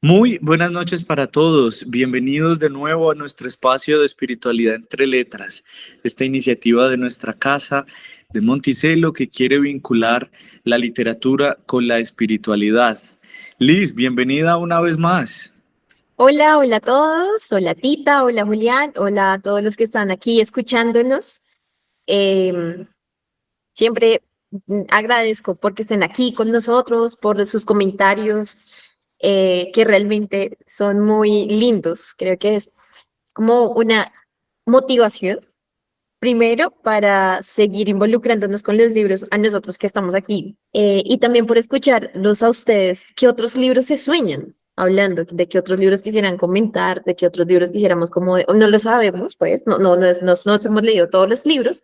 Muy buenas noches para todos. Bienvenidos de nuevo a nuestro espacio de espiritualidad entre letras, esta iniciativa de nuestra casa de Monticello que quiere vincular la literatura con la espiritualidad. Liz, bienvenida una vez más. Hola, hola a todos, hola Tita, hola Julián, hola a todos los que están aquí escuchándonos. Em, Siempre agradezco porque estén aquí con nosotros, por sus comentarios, que realmente son muy lindos. Creo que es como una motivación, primero, para seguir involucrándonos con los libros a nosotros que estamos aquí, y también por escucharlos a ustedes, qué otros libros se sueñan, hablando de qué otros libros quisieran comentar, de qué otros libros quisiéramos como, o no lo sabemos, pues, no nos hemos leído todos los libros,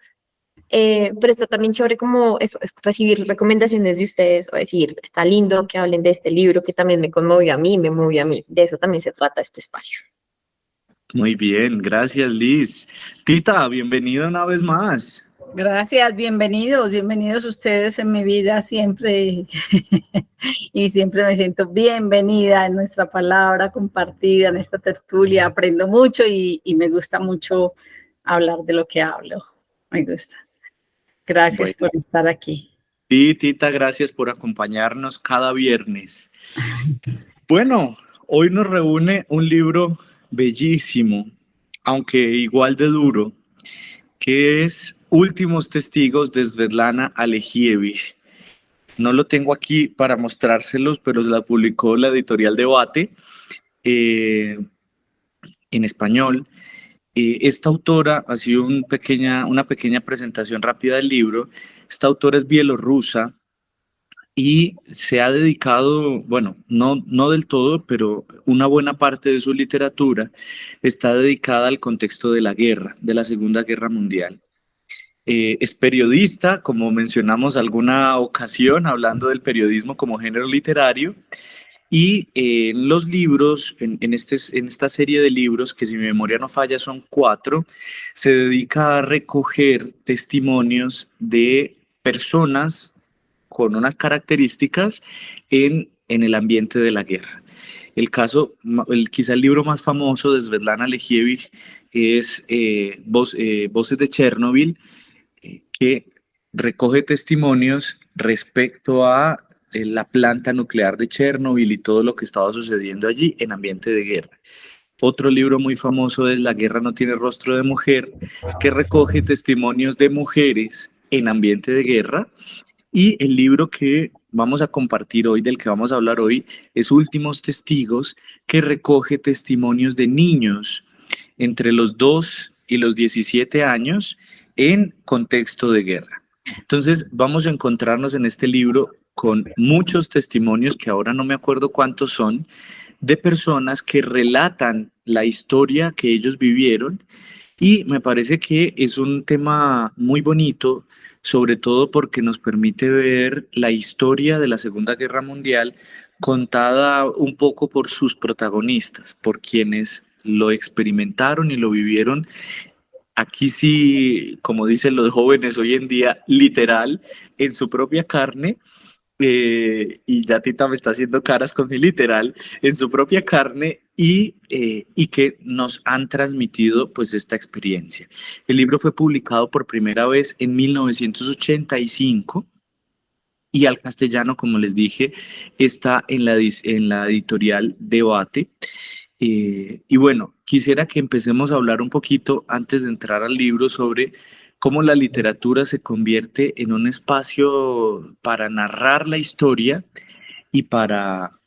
pero está también chévere como eso, es recibir recomendaciones de ustedes o decir, está lindo que hablen de este libro que también me conmovió a mí, me movió a mí. De eso también se trata este espacio. Muy bien, gracias Liz. Tita, bienvenida una vez más. Gracias, bienvenidos ustedes en mi vida siempre y siempre me siento bienvenida en nuestra palabra compartida, en esta tertulia, aprendo mucho y me gusta mucho hablar de lo que hablo, me gusta. Gracias Bueno, por estar aquí. sí, Tita, gracias por acompañarnos cada viernes. Bueno, hoy nos reúne un libro bellísimo, aunque igual de duro, que es Últimos Testigos de Svetlana Alexievich. No lo tengo aquí para mostrárselos, pero se la publicó la editorial Debate eh, en español. Esta autora ha sido una pequeña presentación rápida del libro. Esta autora es bielorrusa y se ha dedicado, bueno, no del todo, pero una buena parte de su literatura está dedicada al contexto de la guerra, de la Segunda Guerra Mundial. Es periodista, como mencionamos alguna ocasión, hablando del periodismo como género literario, y en los libros, en esta serie de libros, que si mi memoria no falla son 4, se dedica a recoger testimonios de personas con unas características en el ambiente de la guerra. El caso, quizá el libro más famoso de Svetlana Alexievich es Voces de Chernobyl, que recoge testimonios respecto a la planta nuclear de Chernobyl y todo lo que estaba sucediendo allí en ambiente de guerra. Otro libro muy famoso es La guerra no tiene rostro de mujer, que recoge testimonios de mujeres en ambiente de guerra. Y el libro que vamos a compartir hoy, del que vamos a hablar hoy, es Últimos Testigos, que recoge testimonios de niños entre los 2 y los 17 años en contexto de guerra. Entonces, vamos a encontrarnos en este libro con muchos testimonios, que ahora no me acuerdo cuántos son, de personas que relatan la historia que ellos vivieron, y me parece que es un tema muy bonito, sobre todo porque nos permite ver la historia de la Segunda Guerra Mundial contada un poco por sus protagonistas, por quienes lo experimentaron y lo vivieron. Aquí sí, como dicen los jóvenes hoy en día, literal, en su propia carne, y ya Tita me está haciendo caras con mi literal, en su propia carne, y que nos han transmitido pues esta experiencia. El libro fue publicado por primera vez en 1985 y al castellano, como les dije, está en la editorial Debate. Y bueno, quisiera que empecemos a hablar un poquito antes de entrar al libro sobre cómo la literatura se convierte en un espacio para narrar la historia y para,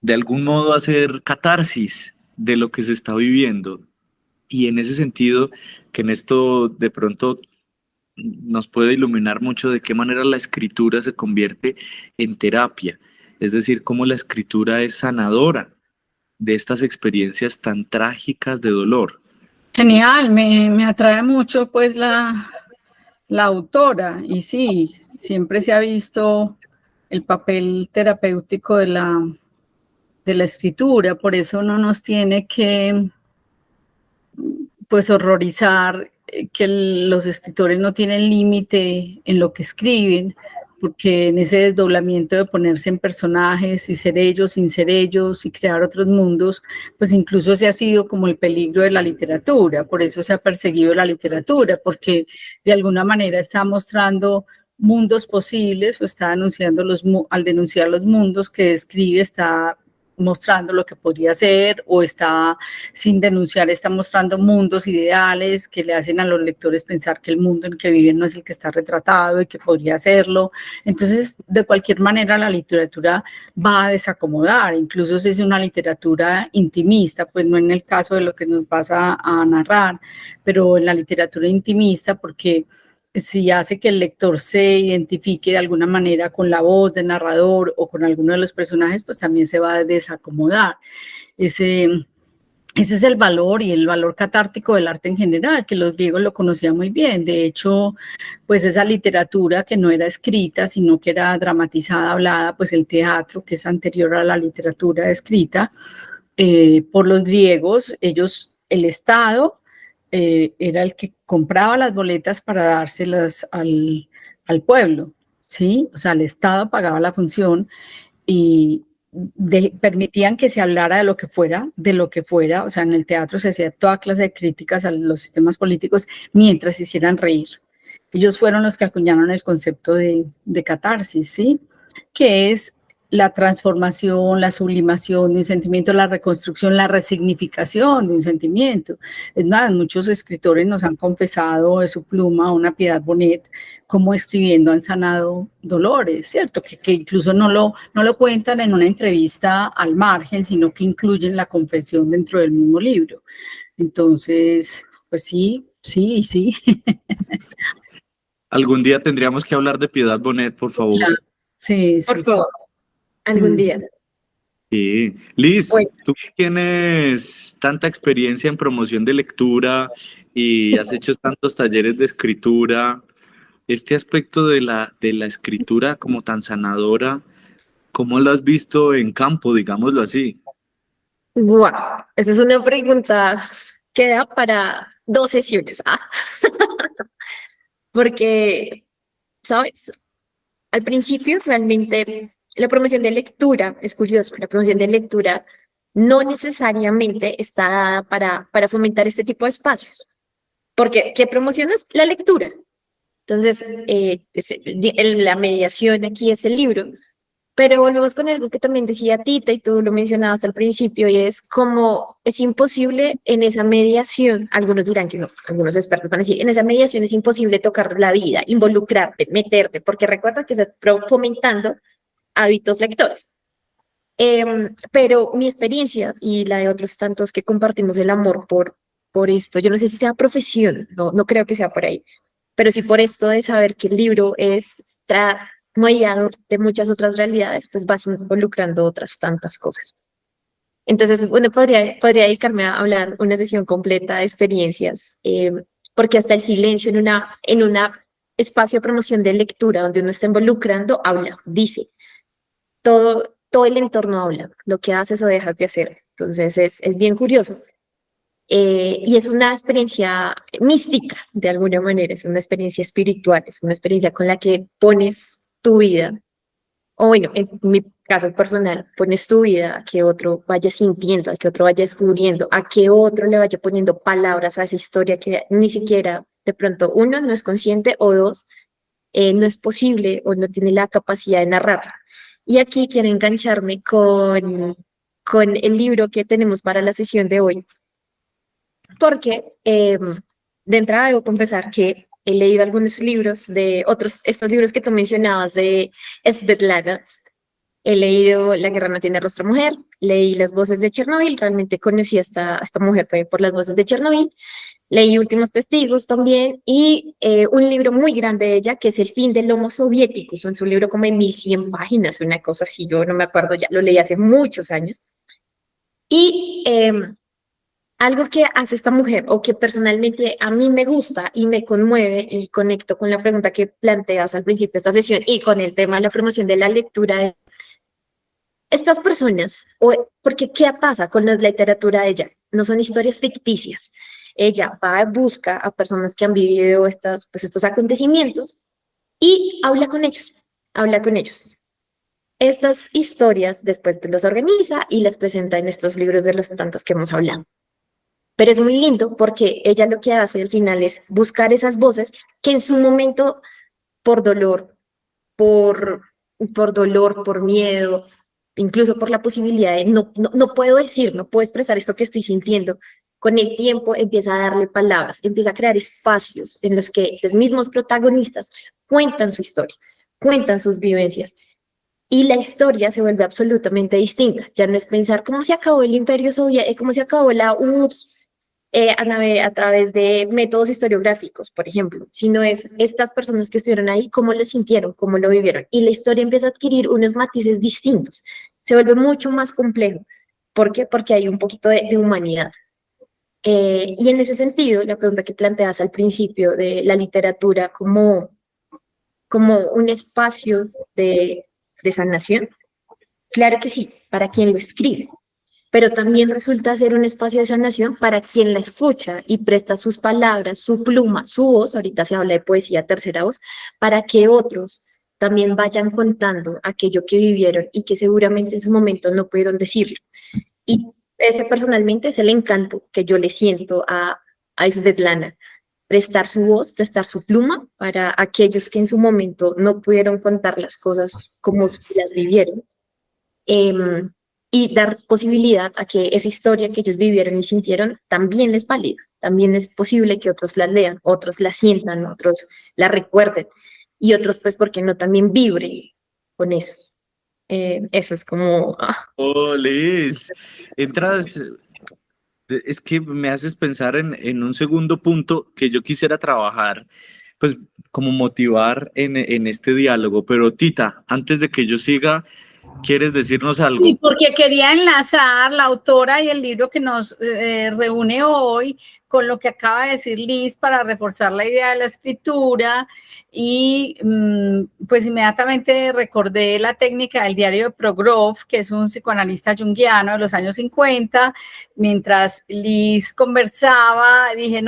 de algún modo, hacer catarsis de lo que se está viviendo. Y en ese sentido, que en esto de pronto nos puede iluminar mucho de qué manera la escritura se convierte en terapia, es decir, cómo la escritura es sanadora de estas experiencias tan trágicas de dolor. Genial, me atrae mucho pues la autora y sí, siempre se ha visto el papel terapéutico de la escritura, por eso no nos tiene que pues horrorizar que los escritores no tienen límite en lo que escriben, porque en ese desdoblamiento de ponerse en personajes y ser ellos sin ser ellos y crear otros mundos, pues incluso ese ha sido como el peligro de la literatura, por eso se ha perseguido la literatura, porque de alguna manera está mostrando mundos posibles o está anunciando al denunciar los mundos que describe, está mostrando lo que podría ser, o está, sin denunciar, está mostrando mundos ideales que le hacen a los lectores pensar que el mundo en que viven no es el que está retratado y que podría serlo. Entonces, de cualquier manera, la literatura va a desacomodar, incluso si es una literatura intimista, pues no en el caso de lo que nos vas a narrar, pero en la literatura intimista, porque si hace que el lector se identifique de alguna manera con la voz del narrador o con alguno de los personajes, pues también se va a desacomodar. Ese es el valor y el valor catártico del arte en general, que los griegos lo conocían muy bien. De hecho, pues esa literatura que no era escrita, sino que era dramatizada, hablada, pues el teatro, que es anterior a la literatura escrita, por los griegos, el Estado, era el que compraba las boletas para dárselas al pueblo, ¿sí? O sea, el Estado pagaba la función y permitían que se hablara de lo que fuera, o sea, en el teatro se hacía toda clase de críticas a los sistemas políticos mientras hicieran reír. Ellos fueron los que acuñaron el concepto de catarsis, ¿sí? Que es la transformación, la sublimación de un sentimiento, la reconstrucción, la resignificación de un sentimiento. Es más, muchos escritores nos han confesado de su pluma, una Piedad Bonet, cómo escribiendo han sanado dolores, ¿cierto? Que incluso no lo cuentan en una entrevista al margen, sino que incluyen la confesión dentro del mismo libro. Entonces, pues sí. Algún día tendríamos que hablar de Piedad Bonet, por favor. Claro. Sí. Por favor, algún día. Sí. Liz, Bueno. tú que tienes tanta experiencia en promoción de lectura y has hecho tantos talleres de escritura, este aspecto de la escritura como tan sanadora, ¿cómo lo has visto en campo, digámoslo así? Wow, esa es una pregunta que da para 2 sesiones. Porque, ¿sabes? Al principio realmente la promoción de lectura, es curioso, la promoción de lectura no necesariamente está dada para fomentar este tipo de espacios. Porque, ¿qué promocionas? La lectura. Entonces, la mediación aquí es el libro. Pero volvemos con algo que también decía Tita y tú lo mencionabas al principio, y es como es imposible en esa mediación, algunos dirán que no, algunos expertos van a decir, en esa mediación es imposible tocar la vida, involucrarte, meterte, porque recuerda que estás fomentando hábitos lectores. Pero mi experiencia y la de otros tantos que compartimos el amor por esto, yo no sé si sea profesión, no creo que sea por ahí, pero sí por esto de saber que el libro es mediador de muchas otras realidades, pues vas involucrando otras tantas cosas. Entonces, bueno, podría dedicarme a hablar una sesión completa de experiencias, porque hasta el silencio en una espacio de promoción de lectura donde uno está involucrando, habla, dice, todo el entorno habla, lo que haces o dejas de hacer. Entonces, es bien curioso. Y es una experiencia mística, de alguna manera, es una experiencia espiritual, es una experiencia con la que pones tu vida, o bueno, en mi caso personal, pones tu vida a que otro vaya sintiendo, a que otro vaya descubriendo, a que otro le vaya poniendo palabras a esa historia que ni siquiera, de pronto, uno, no es consciente, o dos, no es posible o no tiene la capacidad de narrarla. Y aquí quiero engancharme con el libro que tenemos para la sesión de hoy, porque de entrada debo confesar que he leído algunos libros de estos libros que tú mencionabas de Svetlana. He leído La guerra no tiene rostro mujer, leí Las voces de Chernobyl, realmente conocí a esta mujer por Las voces de Chernobyl, leí Últimos testigos también, y un libro muy grande de ella que es El fin del Homo soviético, es un libro como de 1100 páginas, una cosa así, yo no me acuerdo, ya lo leí hace muchos años. Y algo que hace esta mujer, o que personalmente a mí me gusta y me conmueve, y conecto con la pregunta que planteas al principio de esta sesión y con el tema de la promoción de la lectura, estas personas, porque ¿qué pasa con la literatura de ella? No son historias ficticias. Ella va, busca a personas que han vivido estos acontecimientos y habla con ellos. habla con ellos. Estas historias después las organiza y las presenta en estos libros de los tantos que hemos hablado. Pero es muy lindo porque ella lo que hace al final es buscar esas voces que en su momento, por dolor, por, por dolor, por miedo, incluso por la posibilidad de no puedo decir, no puedo expresar esto que estoy sintiendo. Con el tiempo empieza a darle palabras, empieza a crear espacios en los que los mismos protagonistas cuentan su historia, cuentan sus vivencias. Y la historia se vuelve absolutamente distinta. Ya no es pensar cómo se acabó el Imperio Soviético, cómo se acabó la URSS a través de métodos historiográficos, por ejemplo, sino es estas personas que estuvieron ahí, cómo lo sintieron, cómo lo vivieron. Y la historia empieza a adquirir unos matices distintos. Se vuelve mucho más complejo. ¿Por qué? Porque hay un poquito de humanidad. Y en ese sentido, la pregunta que planteas al principio de la literatura como un espacio de sanación, claro que sí, para quien lo escribe, pero también resulta ser un espacio de sanación para quien la escucha y presta sus palabras, su pluma, su voz, ahorita se habla de poesía tercera voz, para que otros también vayan contando aquello que vivieron y que seguramente en su momento no pudieron decirlo. Y ese personalmente es el encanto que yo le siento a Svetlana, prestar su voz, prestar su pluma para aquellos que en su momento no pudieron contar las cosas como las vivieron, eh, y dar posibilidad a que esa historia que ellos vivieron y sintieron también es válida, también es posible que otros la lean, otros la sientan, otros la recuerden y otros pues porque no también vibren con eso. Eso es como... Oh, Liz, entras, es que me haces pensar en un segundo punto que yo quisiera trabajar, pues como motivar en este diálogo. Pero Tita, antes de que yo siga, ¿quieres decirnos Sí, algo? porque quería enlazar la autora y el libro que nos reúne hoy con lo que acaba de decir Liz para reforzar la idea de la escritura y pues inmediatamente recordé la técnica del diario de Progrove, que es un psicoanalista junguiano de los años 50. Mientras Liz conversaba, dije,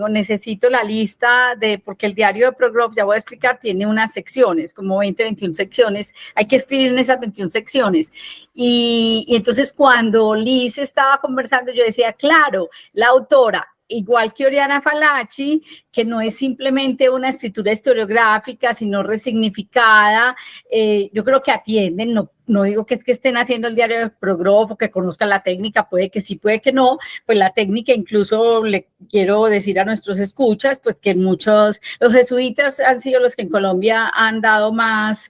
necesito la lista porque el diario de Progrove, ya voy a explicar, tiene unas secciones, como 20, 21 secciones, hay que escribir en esas 21 secciones. Y entonces cuando Liz estaba conversando, yo decía, claro, la autora, igual que Oriana Fallaci, que no es simplemente una escritura historiográfica, sino resignificada, yo creo que atienden, no digo que es que estén haciendo el diario de Progrove o que conozcan la técnica, puede que sí, puede que no, pues la técnica incluso le quiero decir a nuestros escuchas, pues que los jesuitas han sido los que en Colombia han dado más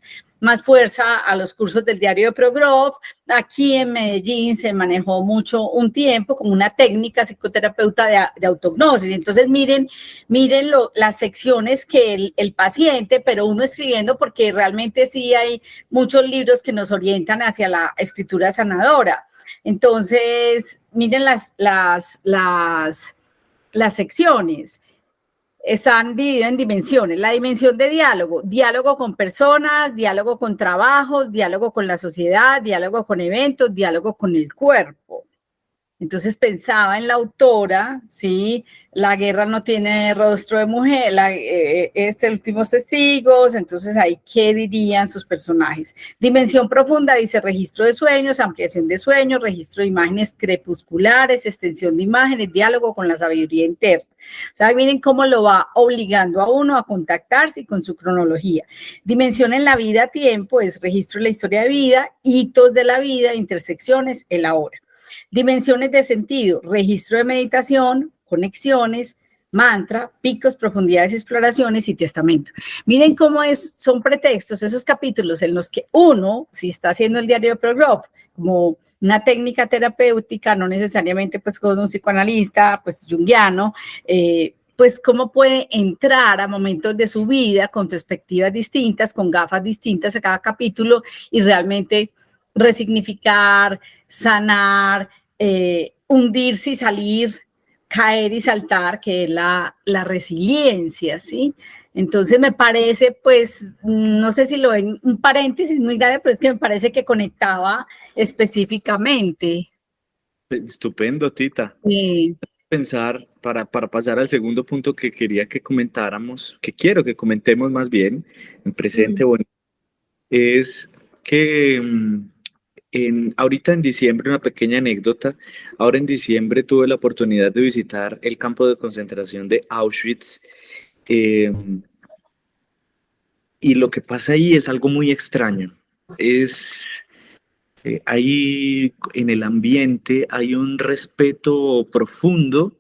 fuerza a los cursos del diario de Progrove. Aquí en Medellín se manejó mucho un tiempo como una técnica psicoterapeuta de autognosis. Entonces miren las secciones que el paciente, pero uno escribiendo porque realmente sí hay muchos libros que nos orientan hacia la escritura sanadora. Entonces miren las secciones. Están divididos en dimensiones. La dimensión de diálogo, diálogo con personas, diálogo con trabajos, diálogo con la sociedad, diálogo con eventos, diálogo con el cuerpo. Entonces pensaba en la autora, ¿sí? La guerra no tiene rostro de mujer, últimos testigos, entonces ahí, ¿qué dirían sus personajes? Dimensión profunda, dice registro de sueños, ampliación de sueños, registro de imágenes crepusculares, extensión de imágenes, diálogo con la sabiduría interna. O sea, miren cómo lo va obligando a uno a contactarse con su cronología. Dimensión en la vida-tiempo es registro de la historia de vida, hitos de la vida, intersecciones, el ahora. Dimensiones de sentido, registro de meditación, conexiones, mantra, picos, profundidades, exploraciones y testamento. Miren cómo son pretextos esos capítulos en los que uno, si está haciendo el diario de Progrove, como una técnica terapéutica, no necesariamente pues con un psicoanalista, pues junguiano, pues cómo puede entrar a momentos de su vida con perspectivas distintas, con gafas distintas a cada capítulo y realmente resignificar, sanar, hundirse y salir, caer y saltar, que es la resiliencia, ¿sí? Entonces me parece, pues, no sé si lo ven, un paréntesis muy grande, pero es que me parece que conectaba específicamente. Estupendo, Tita. Sí. Pensar para pasar al segundo punto que quería que comentáramos, que quiero que comentemos más bien, en presente bonito. es que ahorita en diciembre, una pequeña anécdota, ahora en diciembre tuve la oportunidad de visitar el campo de concentración de Auschwitz, eh, y lo que pasa ahí es algo muy extraño. Es, ahí en el ambiente hay un respeto profundo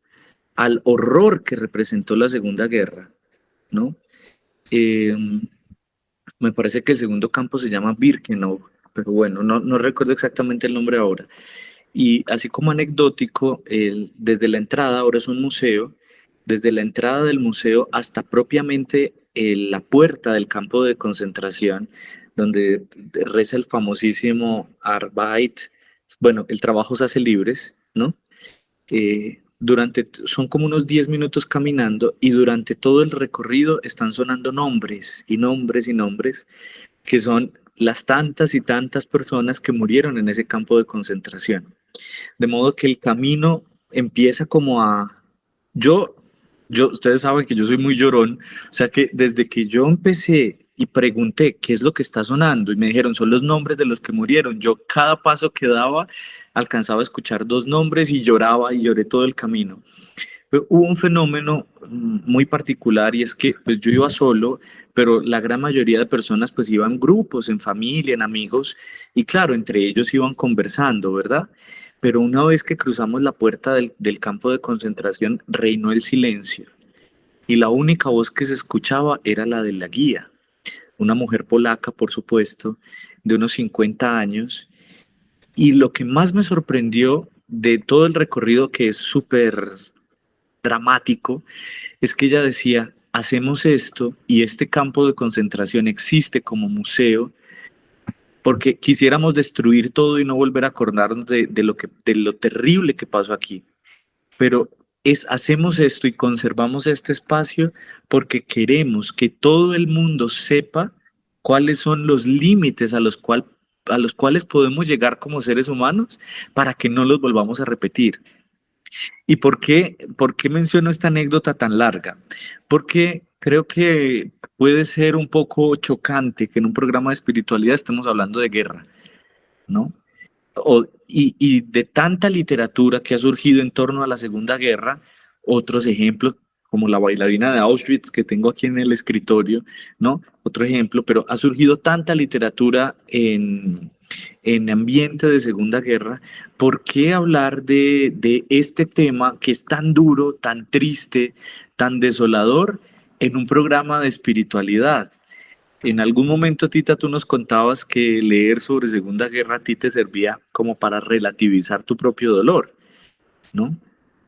al horror que representó la Segunda Guerra, ¿no? Eh, Me parece que el segundo campo se llama Birkenau, pero bueno, no recuerdo exactamente el nombre ahora. Y así como anecdótico, desde la entrada, ahora es un museo, desde la entrada del museo hasta propiamente la puerta del campo de concentración, donde reza el famosísimo Arbeit, bueno, el trabajo se hace libres, ¿no? Son como unos 10 minutos caminando y durante todo el recorrido están sonando nombres y nombres y nombres que son las tantas y tantas personas que murieron en ese campo de concentración. De modo que el camino empieza como a... Yo, ustedes saben que yo soy muy llorón, o sea que desde que yo empecé y pregunté qué es lo que está sonando y me dijeron son los nombres de los que murieron, yo cada paso que daba alcanzaba a escuchar dos nombres y lloraba y lloré todo el camino. Pero hubo un fenómeno muy particular y es que pues yo iba solo, pero la gran mayoría de personas pues iban en grupos, en familia, en amigos y claro, entre ellos iban conversando, ¿verdad? Pero una vez que cruzamos la puerta del campo de concentración reinó el silencio y la única voz que se escuchaba era la de la guía, una mujer polaca, por supuesto, de unos 50 años. Y lo que más me sorprendió de todo el recorrido, que es súper dramático, es que ella decía, hacemos esto y este campo de concentración existe como museo porque quisiéramos destruir todo y no volver a acordarnos de lo terrible que pasó aquí. Pero hacemos esto y conservamos este espacio porque queremos que todo el mundo sepa cuáles son los límites a los cuales podemos llegar como seres humanos para que no los volvamos a repetir. ¿Y por qué menciono esta anécdota tan larga? Porque creo que puede ser un poco chocante que en un programa de espiritualidad estemos hablando de guerra, ¿no? Y de tanta literatura que ha surgido en torno a la Segunda Guerra, otros ejemplos como la bailarina de Auschwitz que tengo aquí en el escritorio, ¿no? Otro ejemplo, pero ha surgido tanta literatura en ambiente de Segunda Guerra. ¿Por qué hablar de este tema que es tan duro, tan triste, tan desolador en un programa de espiritualidad? En algún momento, Tita, tú nos contabas que leer sobre Segunda Guerra a ti te servía como para relativizar tu propio dolor, ¿no?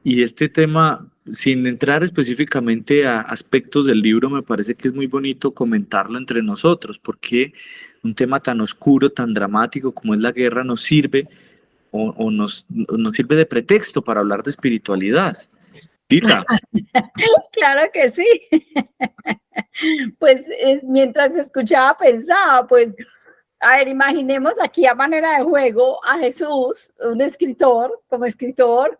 Y este tema, sin entrar específicamente a aspectos del libro, me parece que es muy bonito comentarlo entre nosotros, porque un tema tan oscuro, tan dramático como es la guerra nos sirve nos sirve de pretexto para hablar de espiritualidad. Tita. Claro que sí. Pues mientras escuchaba pensaba, pues, a ver, imaginemos aquí a manera de juego a Jesús, un escritor, como escritor.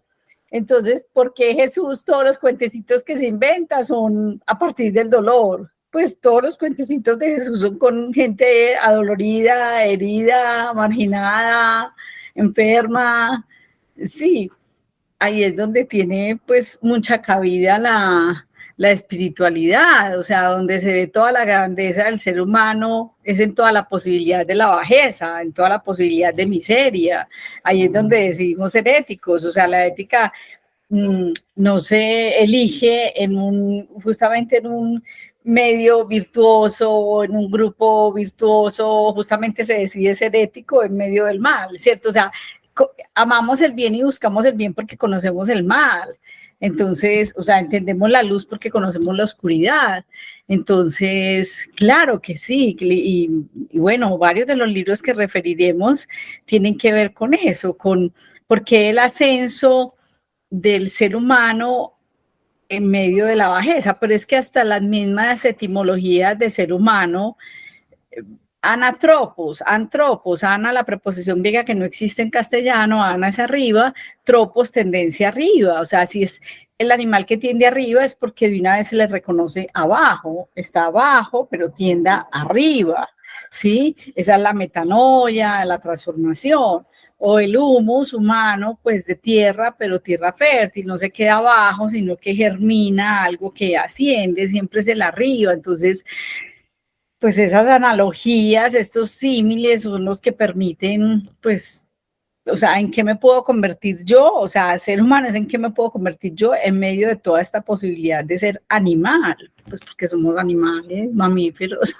Entonces, ¿por qué Jesús todos los cuentecitos que se inventa son a partir del dolor? Pues todos los cuentecitos de Jesús son con gente adolorida, herida, marginada, enferma. Sí, ahí es donde tiene pues mucha cabida la espiritualidad, o sea, donde se ve toda la grandeza del ser humano, es en toda la posibilidad de la bajeza, en toda la posibilidad de miseria. Ahí es donde decidimos ser éticos, o sea, la ética no se elige justamente en un medio virtuoso, en un grupo virtuoso, justamente se decide ser ético en medio del mal, ¿cierto? O sea, amamos el bien y buscamos el bien porque conocemos el mal. Entonces, o sea, entendemos la luz porque conocemos la oscuridad. Entonces, claro que sí. Y bueno, varios de los libros que referiremos tienen que ver con eso, con por qué el ascenso del ser humano en medio de la bajeza. Pero es que hasta las mismas etimologías de ser humano, anatropos, antropos, ana la preposición griega que no existe en castellano, ana es arriba, tropos tendencia arriba, o sea, si es el animal que tiende arriba es porque de una vez se le reconoce abajo, está abajo, pero tienda arriba. ¿sí? Esa es la metanoia, la transformación. O el humus humano, pues de tierra, pero tierra fértil, no se queda abajo, sino que germina algo que asciende, siempre es el arriba. Entonces, pues esas analogías, estos símiles son los que permiten, pues, o sea, ¿en qué me puedo convertir yo? O sea, ser humano es en qué me puedo convertir yo en medio de toda esta posibilidad de ser animal, pues porque somos animales, mamíferos.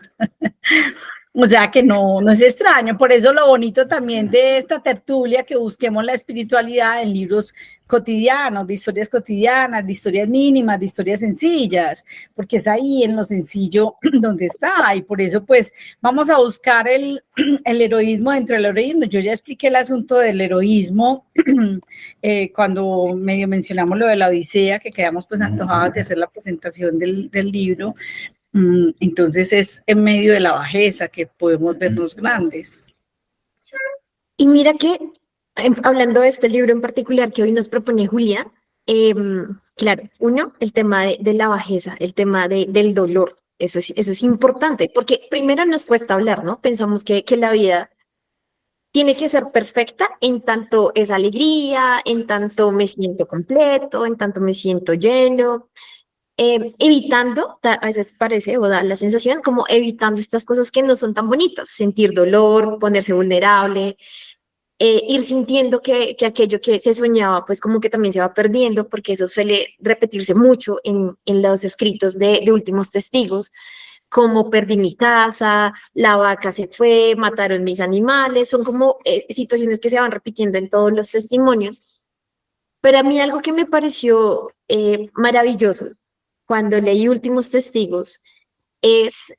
O sea que no es extraño, por eso lo bonito también de esta tertulia, que busquemos la espiritualidad en libros cotidianos, de historias cotidianas, de historias mínimas, de historias sencillas, porque es ahí en lo sencillo donde está, y por eso pues vamos a buscar el heroísmo dentro del heroísmo. Yo ya expliqué el asunto del heroísmo cuando medio mencionamos lo de la Odisea, que quedamos pues antojadas de hacer la presentación del libro. Entonces es en medio de la bajeza que podemos vernos grandes. Y mira que, hablando de este libro en particular que hoy nos propone Julia, claro, uno, el tema de la bajeza, el tema del dolor, eso es importante, porque primero nos cuesta hablar, ¿no? Pensamos que la vida tiene que ser perfecta en tanto es alegría, en tanto me siento completo, en tanto me siento lleno, evitando, a veces parece o da la sensación como evitando estas cosas que no son tan bonitas, sentir dolor, ponerse vulnerable, ir sintiendo que aquello que se soñaba, pues como que también se va perdiendo, porque eso suele repetirse mucho en los escritos de últimos testigos, como perdí mi casa, la vaca se fue, mataron mis animales, son como situaciones que se van repitiendo en todos los testimonios. Pero a mí algo que me pareció maravilloso cuando leí Últimos Testigos es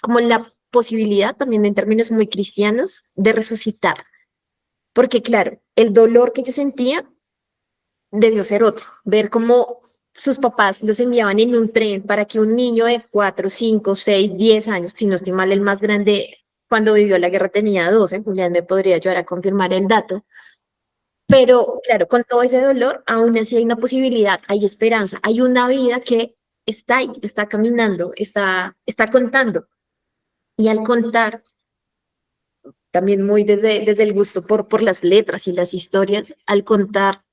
como la posibilidad, también en términos muy cristianos, de resucitar. Porque claro, el dolor que yo sentía debió ser otro, ver cómo sus papás los enviaban en un tren para que un niño de 4, 5, 6, 10 años, si no estoy mal, el más grande cuando vivió la guerra tenía 12, Julián me podría ayudar a confirmar el dato, pero claro, con todo ese dolor, aún así hay una posibilidad, hay esperanza, hay una vida que está ahí, está caminando, está contando. Y al contar, también muy desde el gusto por las letras y las historias, al contar,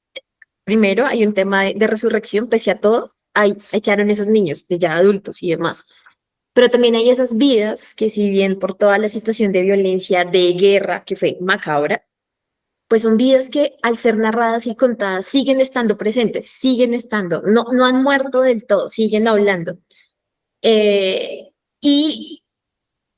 primero hay un tema de resurrección, pese a todo, hay quedaron esos niños, pues ya adultos y demás. Pero también hay esas vidas que si bien por toda la situación de violencia, de guerra, que fue macabra, pues son vidas que al ser narradas y contadas siguen estando presentes, siguen estando, no han muerto del todo, siguen hablando. Y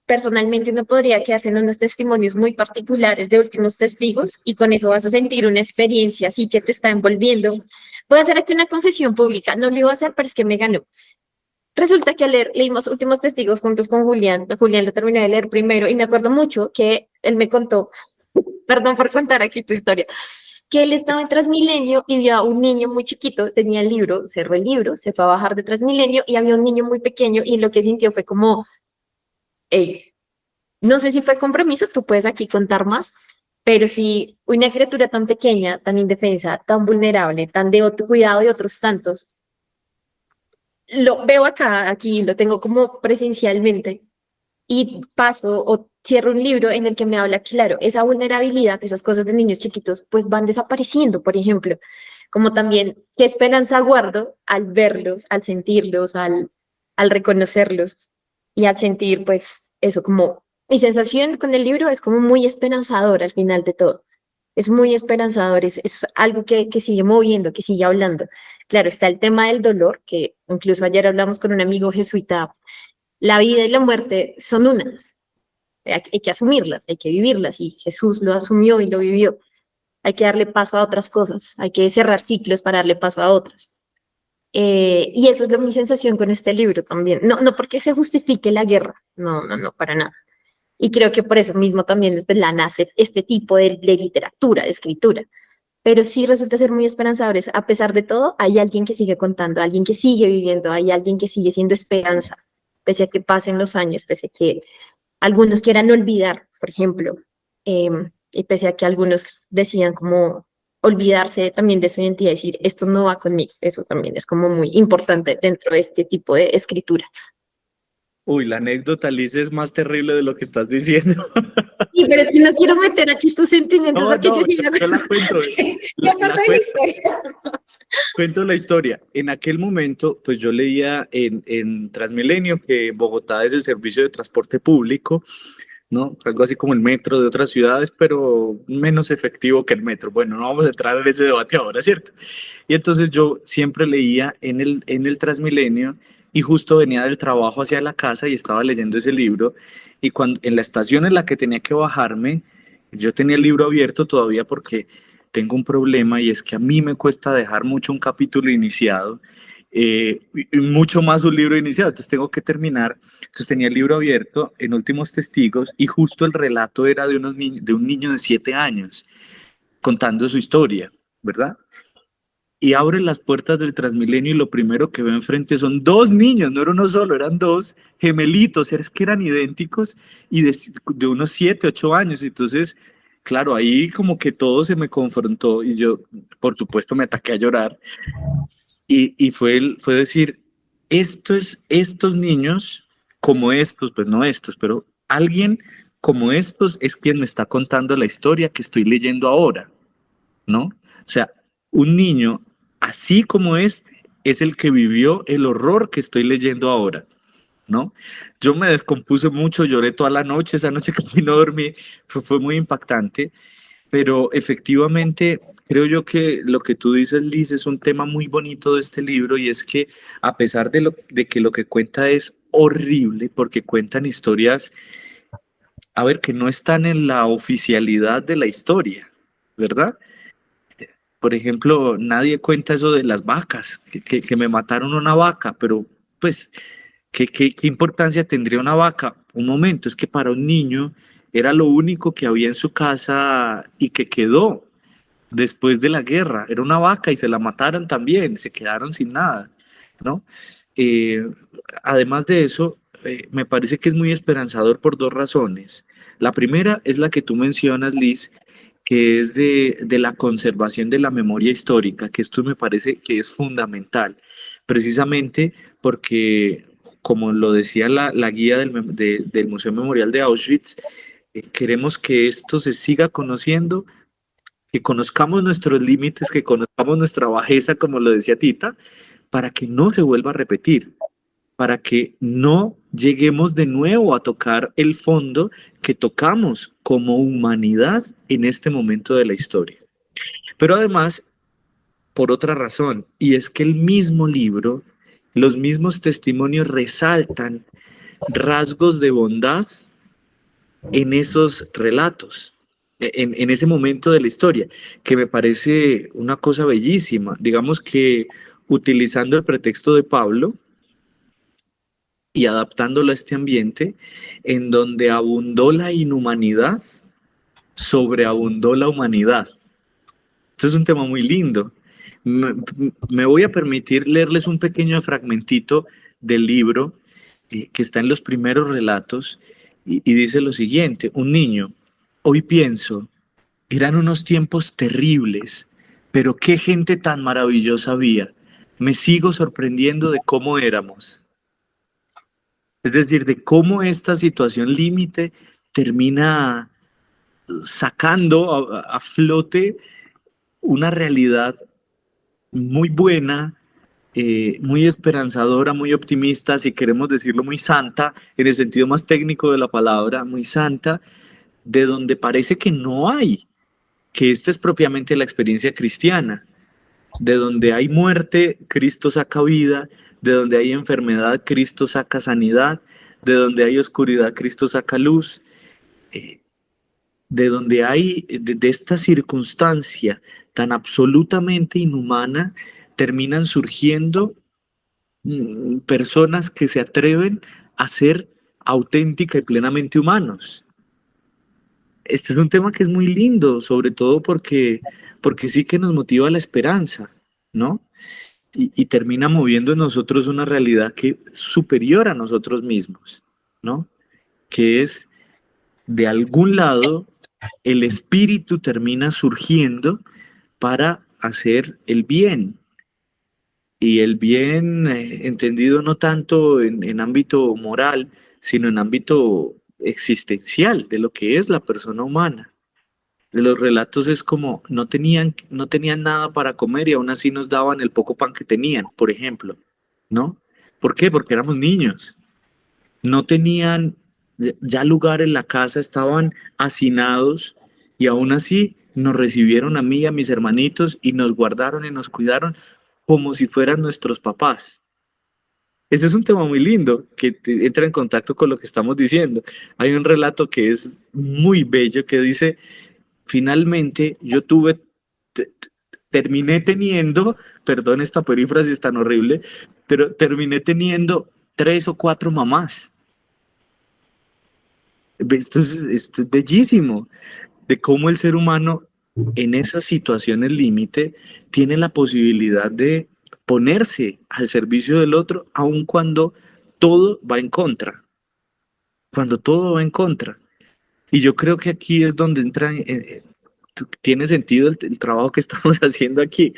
personalmente uno podría quedarse en unos testimonios muy particulares de últimos testigos y con eso vas a sentir una experiencia así que te está envolviendo. Voy a hacer aquí una confesión pública, no lo iba a hacer, pero es que me ganó. Resulta que leímos Últimos Testigos juntos con Julián. Julián lo terminé de leer primero y me acuerdo mucho que él me contó, perdón por contar aquí tu historia, que él estaba en Transmilenio y vio a un niño muy chiquito, tenía el libro, cerró el libro, se fue a bajar de Transmilenio y había un niño muy pequeño y lo que sintió fue como, hey, no sé si fue compromiso, tú puedes aquí contar más, pero si una criatura tan pequeña, tan indefensa, tan vulnerable, tan de otro cuidado de otros tantos, lo veo acá, aquí lo tengo como presencialmente y paso o cierro un libro en el que me habla, claro, esa vulnerabilidad, esas cosas de niños chiquitos, pues van desapareciendo, por ejemplo, como también qué esperanza guardo al verlos, al sentirlos, al reconocerlos y al sentir, pues, eso como mi sensación con el libro es como muy esperanzador al final de todo. Es muy esperanzador, es algo que sigue moviendo, que sigue hablando. Claro, está el tema del dolor, que incluso ayer hablamos con un amigo jesuita. La vida y la muerte son una. Hay que asumirlas, hay que vivirlas, y Jesús lo asumió y lo vivió. Hay que darle paso a otras cosas, hay que cerrar ciclos para darle paso a otras. Y eso es mi sensación con este libro también. No porque se justifique la guerra, no, para nada. Y creo que por eso mismo también desde la nace este tipo de literatura, de escritura. Pero sí resulta ser muy esperanzadores. A pesar de todo, hay alguien que sigue contando, alguien que sigue viviendo, hay alguien que sigue siendo esperanza, pese a que pasen los años, pese a que algunos quieran olvidar, por ejemplo, y pese a que algunos decían como olvidarse también de su identidad, decir, esto no va conmigo, eso también es como muy importante dentro de este tipo de escritura. Uy, la anécdota, Liz, es más terrible de lo que estás diciendo. Sí, pero es que no quiero meter aquí tus sentimientos No, porque yo no, sí me yo acuerdo, la cuento, me acuerdo la de la cuento, historia. cuento la historia. En aquel momento, pues yo leía en Transmilenio que Bogotá es el servicio de transporte público, ¿no? Algo así como el metro de otras ciudades, pero menos efectivo que el metro. Bueno, no vamos a entrar en ese debate ahora, ¿cierto? Y entonces yo siempre leía en el Transmilenio y justo venía del trabajo hacia la casa y estaba leyendo ese libro y cuando en la estación en la que tenía que bajarme, yo tenía el libro abierto todavía porque tengo un problema y es que a mí me cuesta dejar mucho un capítulo iniciado, y mucho más un libro iniciado, entonces tengo que terminar. Entonces tenía el libro abierto en Últimos Testigos y justo el relato era de un niño de 7 años contando su historia, ¿verdad? Y abre las puertas del Transmilenio y lo primero que veo enfrente son dos niños, no era uno solo, eran dos gemelitos, es que eran idénticos y de unos 7, 8 años. Entonces, claro, ahí como que todo se me confrontó y yo, por supuesto, me ataqué a llorar y fue decir, estos niños como estos, pues no estos, pero alguien como estos es quien me está contando la historia que estoy leyendo ahora, ¿no? O sea, un niño así como este es el que vivió el horror que estoy leyendo ahora, ¿no? Yo me descompuse mucho, lloré toda la noche, esa noche casi no dormí, fue muy impactante, pero efectivamente creo yo que lo que tú dices, Liz, es un tema muy bonito de este libro y es que a pesar de que lo que cuenta es horrible, porque cuentan historias, a ver, que no están en la oficialidad de la historia, ¿verdad? Por ejemplo, nadie cuenta eso de las vacas, que me mataron una vaca, pero pues, ¿qué importancia tendría una vaca? Un momento, es que para un niño era lo único que había en su casa y que quedó después de la guerra. Era una vaca y se la mataron también, se quedaron sin nada, ¿no? Eh, Además de eso, me parece que es muy esperanzador por dos razones. La primera es la que tú mencionas, Liz, que es de la conservación de la memoria histórica, que esto me parece que es fundamental, precisamente porque, como lo decía la guía del Museo Memorial de Auschwitz, queremos que esto se siga conociendo, que conozcamos nuestros límites, que conozcamos nuestra bajeza, como lo decía Tita, para que no se vuelva a repetir, para que no lleguemos de nuevo a tocar el fondo que tocamos como humanidad en este momento de la historia. Pero además, por otra razón, y es que el mismo libro, los mismos testimonios resaltan rasgos de bondad en esos relatos, en ese momento de la historia, que me parece una cosa bellísima. Digamos que utilizando el pretexto de Pablo, y adaptándolo a este ambiente en donde abundó la inhumanidad, sobreabundó la humanidad. Este es un tema muy lindo. Me, me voy a permitir leerles un pequeño fragmentito del libro, que está en los primeros relatos y dice lo siguiente: un niño, hoy pienso, eran unos tiempos terribles, pero qué gente tan maravillosa había. Me sigo sorprendiendo de cómo éramos. Es decir, de cómo esta situación límite termina sacando a flote una realidad muy buena, muy esperanzadora, muy optimista, si queremos decirlo, muy santa, en el sentido más técnico de la palabra, muy santa, de donde parece que no hay, que esta es propiamente la experiencia cristiana, de donde hay muerte, Cristo saca vida, de donde hay enfermedad, Cristo saca sanidad, de donde hay oscuridad, Cristo saca luz, eh, de donde hay, de esta circunstancia tan absolutamente inhumana, terminan surgiendo personas que se atreven a ser auténtica y plenamente humanos. Este es un tema que es muy lindo, sobre todo porque sí que nos motiva la esperanza, ¿no? Y termina moviendo en nosotros una realidad que es superior a nosotros mismos, ¿no? Que es, de algún lado, el espíritu termina surgiendo para hacer el bien. Y el bien entendido no tanto en ámbito moral, sino en ámbito existencial de lo que es la persona humana. De los relatos es como no tenían nada para comer y aún así nos daban el poco pan que tenían, por ejemplo, ¿no? ¿Por qué? Porque éramos niños. No tenían ya lugar en la casa, estaban hacinados y aún así nos recibieron a mí y a mis hermanitos y nos guardaron y nos cuidaron como si fueran nuestros papás. Ese es un tema muy lindo que entra en contacto con lo que estamos diciendo. Hay un relato que es muy bello que dice, finalmente yo terminé teniendo, perdón esta perífrasis tan horrible, pero terminé teniendo 3 o 4 mamás. Esto es bellísimo, de cómo el ser humano en esas situaciones límite tiene la posibilidad de ponerse al servicio del otro, aun cuando todo va en contra, cuando todo va en contra. Y yo creo que aquí es donde entra, tiene sentido el trabajo que estamos haciendo aquí.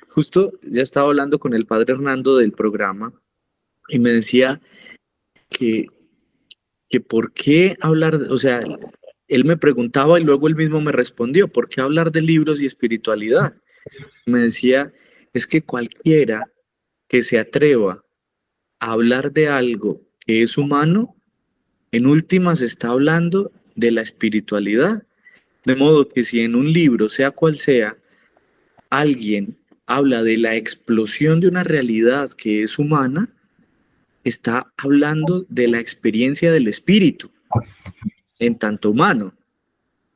Justo ya estaba hablando con el padre Hernando del programa y me decía que por qué hablar, o sea, él me preguntaba y luego él mismo me respondió, ¿por qué hablar de libros y espiritualidad? Me decía, es que cualquiera que se atreva a hablar de algo que es humano, en últimas está hablando de la espiritualidad. De modo que si en un libro, sea cual sea, alguien habla de la explosión de una realidad que es humana, está hablando de la experiencia del espíritu en tanto humano.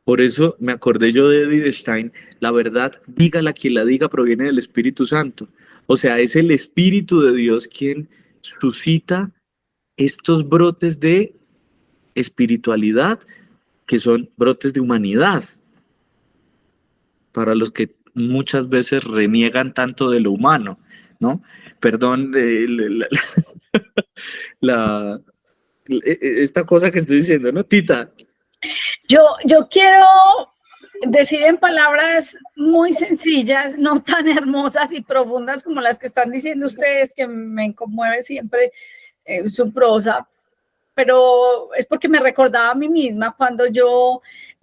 Por eso me acordé yo de Edith Stein, la verdad, dígala quien la diga, proviene del Espíritu Santo. O sea, es el Espíritu de Dios quien suscita estos brotes de espiritualidad que son brotes de humanidad, para los que muchas veces reniegan tanto de lo humano, ¿no? Perdón, la- esta cosa que estoy diciendo, ¿no, Tita? Yo quiero decir en palabras muy sencillas, no tan hermosas y profundas como las que están diciendo ustedes, que me conmueve siempre su prosa, pero es porque me recordaba a mí misma cuando yo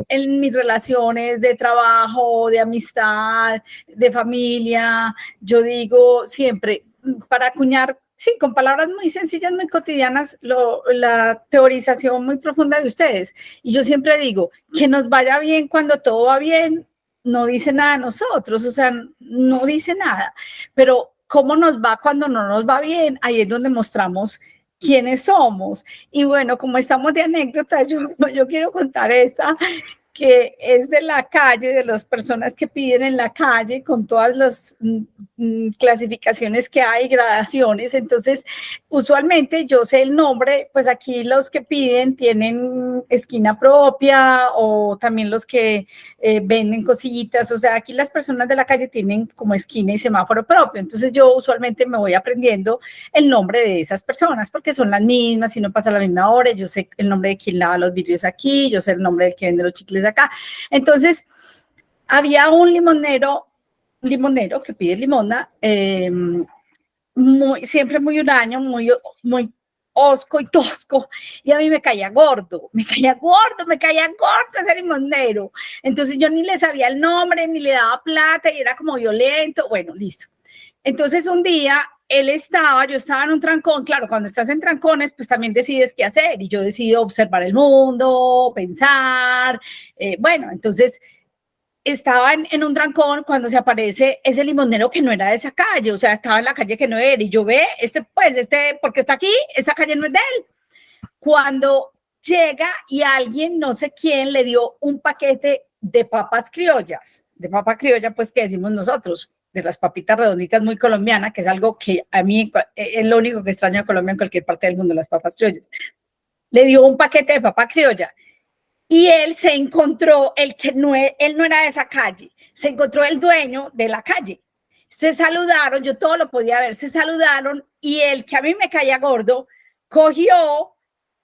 en mis relaciones de trabajo, de amistad, de familia, yo digo siempre, para acuñar, sí, con palabras muy sencillas, muy cotidianas, la teorización muy profunda de ustedes. Y yo siempre digo, que nos vaya bien cuando todo va bien, no dice nada a nosotros, o sea, no dice nada, pero cómo nos va cuando no nos va bien, ahí es donde mostramos quiénes somos. Y bueno, como estamos de anécdotas, yo quiero contar esta, que es de la calle, de las personas que piden en la calle, con todas las clasificaciones que hay, gradaciones. Entonces, usualmente yo sé el nombre, pues aquí los que piden tienen esquina propia o también los que venden cosillitas, o sea, aquí las personas de la calle tienen como esquina y semáforo propio. Entonces, yo usualmente me voy aprendiendo el nombre de esas personas porque son las mismas y no pasa la misma hora. Yo sé el nombre de quien lava los vidrios aquí, yo sé el nombre del que vende los chicles acá. Entonces, había un limonero que pide limona, siempre muy huraño, muy osco y tosco, y a mí me caía gordo ese limonero. Entonces yo ni le sabía el nombre, ni le daba plata, y era como violento. Bueno, listo. Entonces un día yo estaba en un trancón. Claro, cuando estás en trancones, pues también decides qué hacer, y yo decido observar el mundo, pensar, bueno, entonces estaba en un trancón cuando se aparece ese limonero que no era de esa calle, o sea, estaba en la calle que no era, y yo porque está aquí, esa calle no es de él. Cuando llega y alguien, no sé quién, le dio un paquete de papas criollas, de papa criolla, pues que decimos nosotros, de las papitas redonditas muy colombianas, que es algo que a mí es lo único que extraño a Colombia en cualquier parte del mundo, las papas criollas. Le dio un paquete de papa criolla y él se encontró, él no era de esa calle, se encontró el dueño de la calle. Se saludaron, yo todo lo podía ver, se saludaron, y el que a mí me caía gordo cogió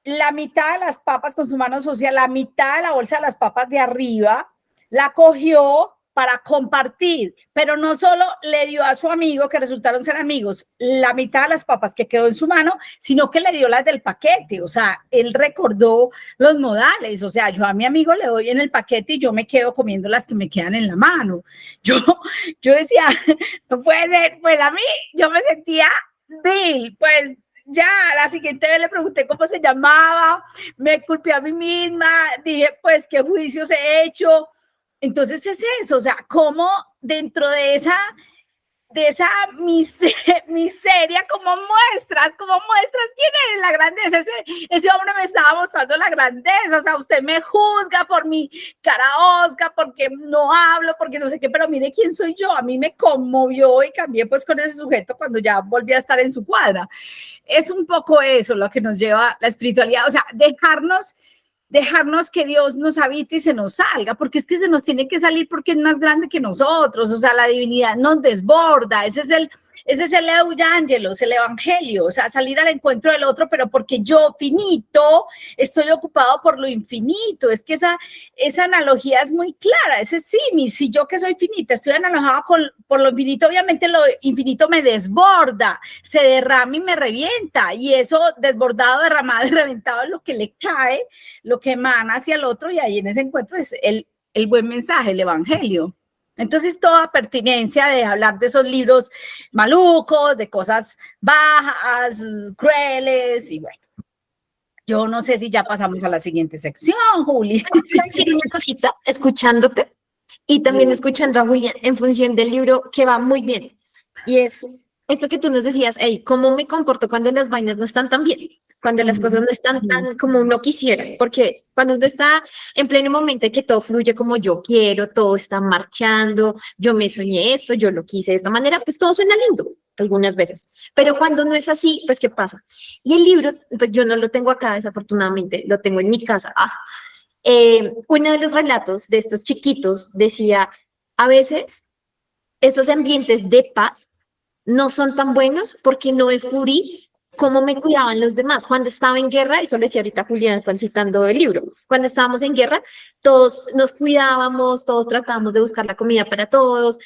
la mitad de las papas con su mano sucia, la mitad de la bolsa de las papas de arriba, la cogió para compartir, pero no solo le dio a su amigo, que resultaron ser amigos, la mitad de las papas que quedó en su mano, sino que le dio las del paquete. O sea, él recordó los modales. O sea, yo a mi amigo le doy en el paquete y yo me quedo comiendo las que me quedan en la mano. Yo decía, no puede ser, pues a mí yo me sentía vil, pues ya la siguiente vez le pregunté cómo se llamaba, me culpé a mí misma, dije, pues, ¿qué juicios he hecho? Entonces es eso, o sea, cómo dentro de esa miseria, cómo muestras quién eres, la grandeza. Ese hombre me estaba mostrando la grandeza. O sea, usted me juzga por mi cara osca, porque no hablo, porque no sé qué, pero mire quién soy yo. A mí me conmovió y cambié pues con ese sujeto cuando ya volví a estar en su cuadra. Es un poco eso lo que nos lleva la espiritualidad, o sea, dejarnos que Dios nos habite y se nos salga, porque es que se nos tiene que salir porque es más grande que nosotros. O sea, la divinidad nos desborda. Ese es el Evangelos, el evangelio, o sea, salir al encuentro del otro, pero porque yo, finito, estoy ocupado por lo infinito. Es que esa analogía es muy clara, ese símil. Si yo, que soy finita, estoy analojada por lo infinito, obviamente lo infinito me desborda, se derrama y me revienta, y eso desbordado, derramado y reventado es lo que le cae, lo que emana hacia el otro, y ahí en ese encuentro es el buen mensaje, el evangelio. Entonces, toda pertinencia de hablar de esos libros malucos, de cosas bajas, crueles, y bueno, yo no sé si ya pasamos a la siguiente sección, Juli. Quiero decir una cosita, escuchándote y también escuchando a Julián en función del libro, que va muy bien, y es esto que tú nos decías, hey, ¿cómo me comporto cuando las vainas no están tan bien? Cuando las cosas no están tan como uno quisiera, porque cuando uno está en pleno momento en que todo fluye como yo quiero, todo está marchando, yo me soñé esto, yo lo quise de esta manera, pues todo suena lindo algunas veces, pero cuando no es así, pues ¿qué pasa? Y el libro, pues yo no lo tengo acá desafortunadamente, lo tengo en mi casa. Uno de los relatos de estos chiquitos decía, a veces esos ambientes de paz no son tan buenos porque no descubrí cómo me cuidaban los demás. Cuando estaba en guerra, eso lo decía ahorita Julián, citando el libro, cuando estábamos en guerra, todos nos cuidábamos, todos tratábamos de buscar la comida para todos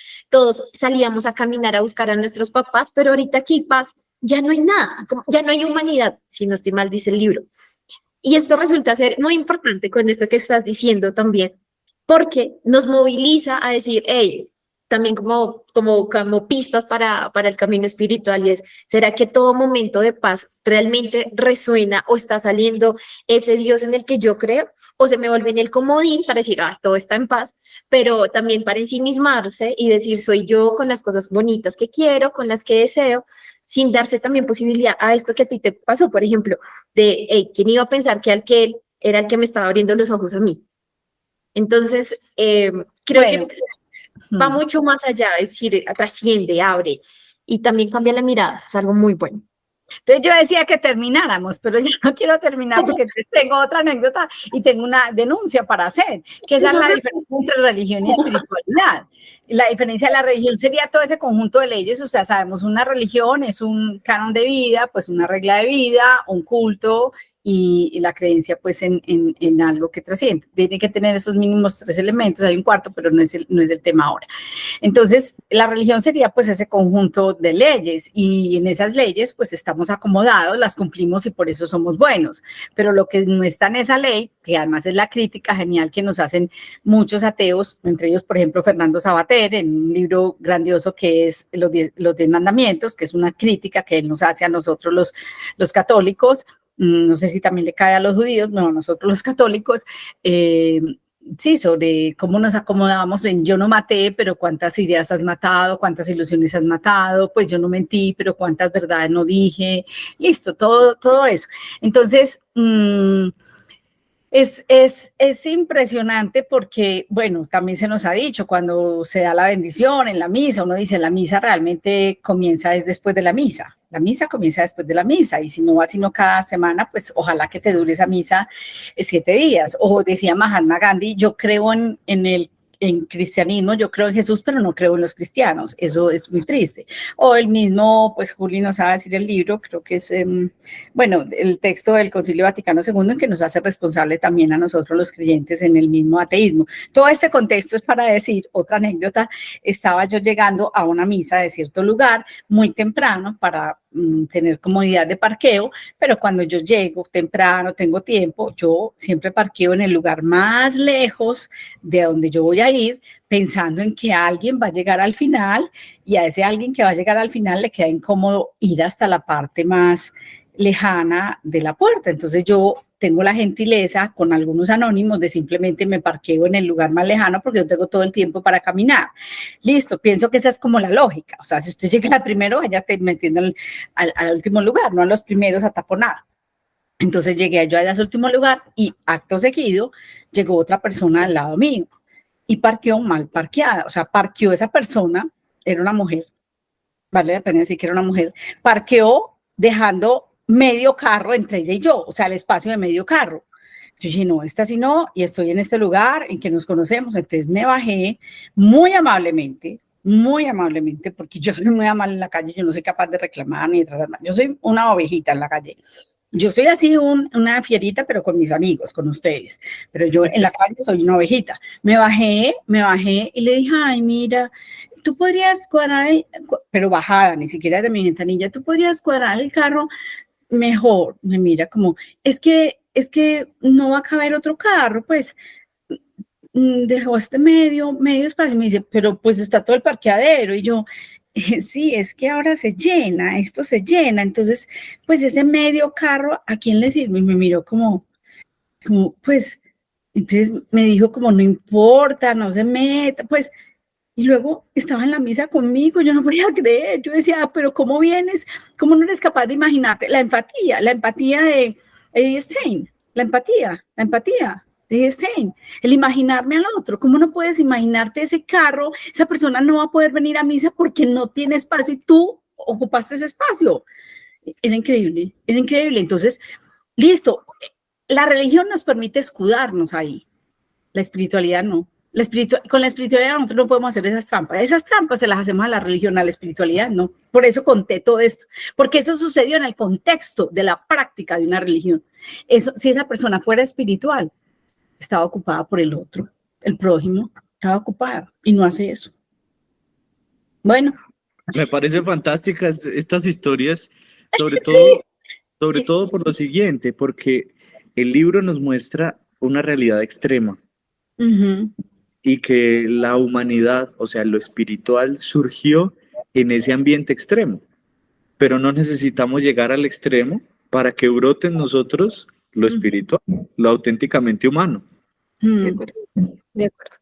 salíamos a caminar a buscar a nuestros papás, pero ahorita aquí paz, ya no hay nada, ya no hay humanidad, si no estoy mal, dice el libro. Y esto resulta ser muy importante con esto que estás diciendo también, porque nos moviliza a decir, hey, también como pistas para el camino espiritual, y es, ¿será que todo momento de paz realmente resuena o está saliendo ese Dios en el que yo creo? ¿O se me vuelve en el comodín para decir, todo está en paz, pero también para ensimismarse y decir, soy yo con las cosas bonitas que quiero, con las que deseo, sin darse también posibilidad a esto que a ti te pasó, por ejemplo, de, hey, ¿quién iba a pensar que aquel era el que me estaba abriendo los ojos a mí? Entonces, creo que va mucho más allá, es decir, trasciende, abre y también cambia la mirada, eso es algo muy bueno. Entonces yo decía que termináramos, pero yo no quiero terminar porque tengo otra anécdota y tengo una denuncia para hacer, que esa es la diferencia entre religión y espiritualidad. La diferencia de la religión sería todo ese conjunto de leyes. O sea, sabemos, una religión es un canon de vida, pues una regla de vida, un culto y la creencia pues en algo que trasciende. Tiene que tener esos mínimos 3 elementos, hay un cuarto, pero no es el tema ahora. Entonces, la religión sería pues ese conjunto de leyes, y en esas leyes pues estamos acomodados, las cumplimos y por eso somos buenos. Pero lo que no está en esa ley, que además es la crítica genial que nos hacen muchos ateos, entre ellos, por ejemplo, Fernando Sabater, en un libro grandioso que es Los 10 Mandamientos, que es una crítica que él nos hace a nosotros los católicos. No sé si también le cae a los judíos, no, nosotros los católicos, sí, sobre cómo nos acomodamos en yo no maté, pero cuántas ideas has matado, cuántas ilusiones has matado, pues yo no mentí, pero cuántas verdades no dije, listo, todo eso. Entonces, es impresionante porque, bueno, también se nos ha dicho, cuando se da la bendición en la misa, uno dice, la misa realmente comienza después de la misa comienza después de la misa, y si no va sino cada semana, pues ojalá que te dure esa misa 7 días. O decía Mahatma Gandhi, yo creo en en cristianismo, yo creo en Jesús, pero no creo en los cristianos. Eso es muy triste. O el mismo, pues Juli nos va a decir el libro, creo que es, bueno, el texto del Concilio Vaticano II, en que nos hace responsable también a nosotros los creyentes en el mismo ateísmo. Todo este contexto es para decir, otra anécdota, estaba yo llegando a una misa de cierto lugar muy temprano para tener comodidad de parqueo, pero cuando yo llego temprano, tengo tiempo, yo siempre parqueo en el lugar más lejos de donde yo voy a ir, pensando en que alguien va a llegar al final, y a ese alguien que va a llegar al final le queda incómodo ir hasta la parte más lejana de la puerta. Entonces yo tengo la gentileza con algunos anónimos de simplemente me parqueo en el lugar más lejano porque yo tengo todo el tiempo para caminar. Listo, pienso que esa es como la lógica. O sea, si usted llega al primero, vaya metiendo al último lugar, no a los primeros a taponar. Entonces llegué yo allá a ese último lugar y acto seguido llegó otra persona al lado mío y parqueó mal parqueada. O sea, parqueó esa persona, era una mujer, vale la pena decir que era una mujer, parqueó dejando medio carro entre ella y yo, o sea, el espacio de medio carro. Yo dije, no, esta sí no, y estoy en este lugar en que nos conocemos. Entonces me bajé muy amablemente, porque yo soy muy amable en la calle, yo no soy capaz de reclamar ni de tratar mal. Yo soy una ovejita en la calle. Yo soy así una fierita, pero con mis amigos, con ustedes. Pero yo en la calle soy una ovejita. Me bajé y le dije, ay, mira, tú podrías cuadrar, pero bajada, ni siquiera de mi ventanilla, tú podrías cuadrar el carro mejor. Me mira como, es que no va a caber otro carro, pues dejó este medio espacio. Y me dice, pero pues está todo el parqueadero. Y yo, sí, es que ahora se llena, esto se llena. Entonces, pues ese medio carro, ¿a quién le sirve? Y me miró como pues, entonces me dijo como, no importa, no se meta, pues. Y luego estaba en la misa conmigo, yo no podía creer, yo decía, pero ¿cómo vienes? ¿Cómo no eres capaz de imaginarte? La empatía de Edith Stein, la empatía de Edith Stein, el imaginarme al otro. ¿Cómo no puedes imaginarte ese carro? Esa persona no va a poder venir a misa porque no tiene espacio y tú ocupaste ese espacio. Era increíble, era increíble. Entonces, listo, la religión nos permite escudarnos ahí, la espiritualidad no. Con la espiritualidad nosotros no podemos hacer esas trampas se las hacemos a la religión, a la espiritualidad no. Por eso conté todo esto, porque eso sucedió en el contexto de la práctica de una religión. Eso, si esa persona fuera espiritual, estaba ocupada por el otro, el prójimo, estaba ocupada y no hace eso. Bueno. Me parece fantásticas estas historias, sobre Sí. todo por lo siguiente, porque el libro nos muestra una realidad extrema. Y que la humanidad, o sea, lo espiritual surgió en ese ambiente extremo, pero no necesitamos llegar al extremo para que brote en nosotros lo espiritual, lo auténticamente humano. De acuerdo, de acuerdo,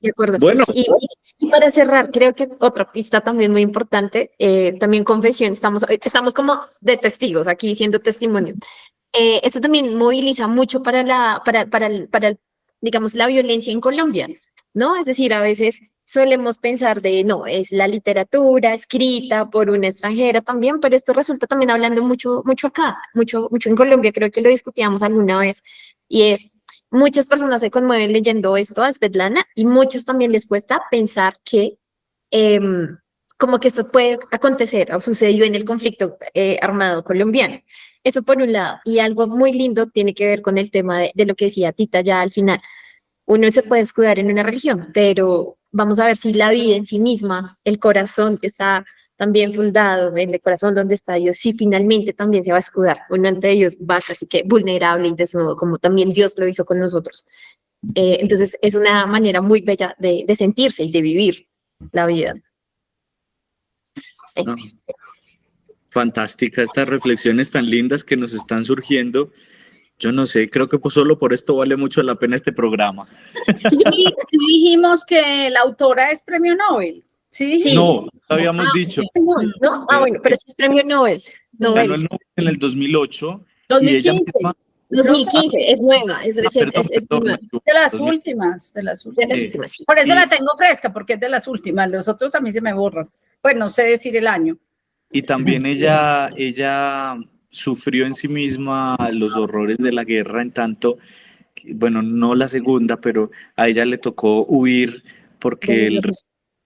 de acuerdo. Bueno. Y para cerrar, creo que otra pista también muy importante, también confesión, estamos como de testigos aquí diciendo testimonios. Esto también moviliza mucho para digamos, la violencia en Colombia, ¿no? Es decir, a veces solemos pensar no, es la literatura escrita por una extranjera también, pero esto resulta también hablando mucho acá, mucho en Colombia, creo que lo discutíamos alguna vez, y es, muchas personas se conmueven leyendo esto a Svetlana, y muchos también les cuesta pensar que como que esto puede acontecer o sucedió en el conflicto armado colombiano. Eso por un lado, y algo muy lindo tiene que ver con el tema de lo que decía Tita ya al final. Uno se puede escudar en una religión, pero vamos a ver si la vida en sí misma, el corazón que está también fundado en el corazón donde está Dios, si finalmente también se va a escudar. Uno ante ellos va casi que vulnerable y desnudo, como también Dios lo hizo con nosotros. Entonces es una manera muy bella de sentirse y de vivir la vida. No. Fantástica, estas reflexiones tan lindas que nos están surgiendo. Yo no sé, creo que pues solo por esto vale mucho la pena este programa. Sí, dijimos que la autora es premio Nobel. Sí. No, habíamos dicho. No, bueno, pero sí es premio Nobel. Ganó el Nobel en el 2008. 2015. Y ella misma, 2015, es nueva, es reciente, es nueva. De las últimas. Sí. Por eso la tengo fresca, porque es de las últimas. Los otros a mí se me borran. Pues no sé decir el año. Y también ella sufrió en sí misma los horrores de la guerra, en tanto bueno, no la segunda, pero a ella le tocó huir porque el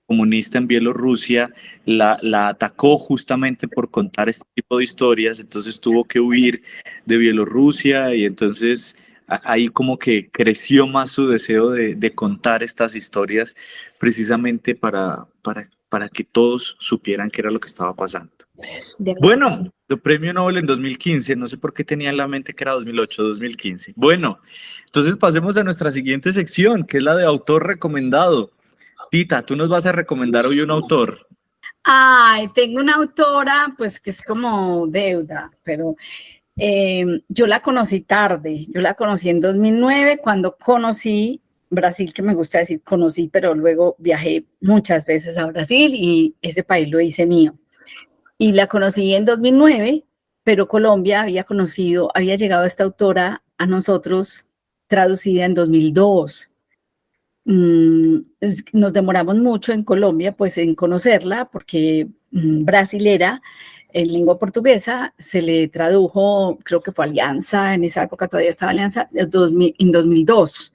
comunista en Bielorrusia la atacó justamente por contar este tipo de historias, entonces tuvo que huir de Bielorrusia y entonces ahí como que creció más su deseo de contar estas historias precisamente para que todos supieran qué era lo que estaba pasando. Bueno, tu premio Nobel en 2015, no sé por qué tenía en la mente que era 2008, 2015. Bueno, entonces pasemos a nuestra siguiente sección, que es la de autor recomendado. Tita, tú nos vas a recomendar hoy un autor. Ay, tengo una autora, pues que es como deuda, pero yo la conocí tarde. Yo la conocí en 2009 cuando conocí Brasil, que me gusta decir conocí, pero luego viajé muchas veces a Brasil y ese país lo hice mío. Y la conocí en 2009, pero Colombia había llegado esta autora a nosotros traducida en 2002. Nos demoramos mucho en Colombia, pues en conocerla, porque brasilera, en lengua portuguesa, se le tradujo, creo que fue Alianza, en esa época todavía estaba Alianza, en 2002.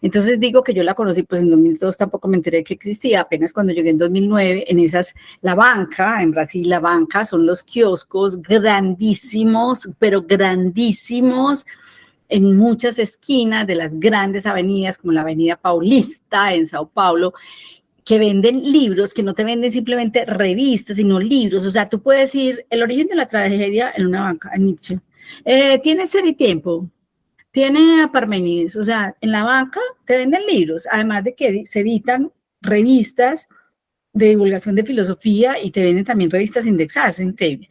Entonces digo que yo la conocí, pues en 2002 tampoco me enteré que existía, apenas cuando llegué en 2009, en esas, la banca, en Brasil la banca son los kioscos grandísimos, pero grandísimos, en muchas esquinas de las grandes avenidas, como la Avenida Paulista en Sao Paulo, que venden libros, que no te venden simplemente revistas, sino libros. O sea, tú puedes ir, El origen de la tragedia en una banca, en Nietzsche. Tiene Ser y Tiempo, tiene a Parménides. O sea, en la banca te venden libros, además de que se editan revistas de divulgación de filosofía y te venden también revistas indexadas, es increíble.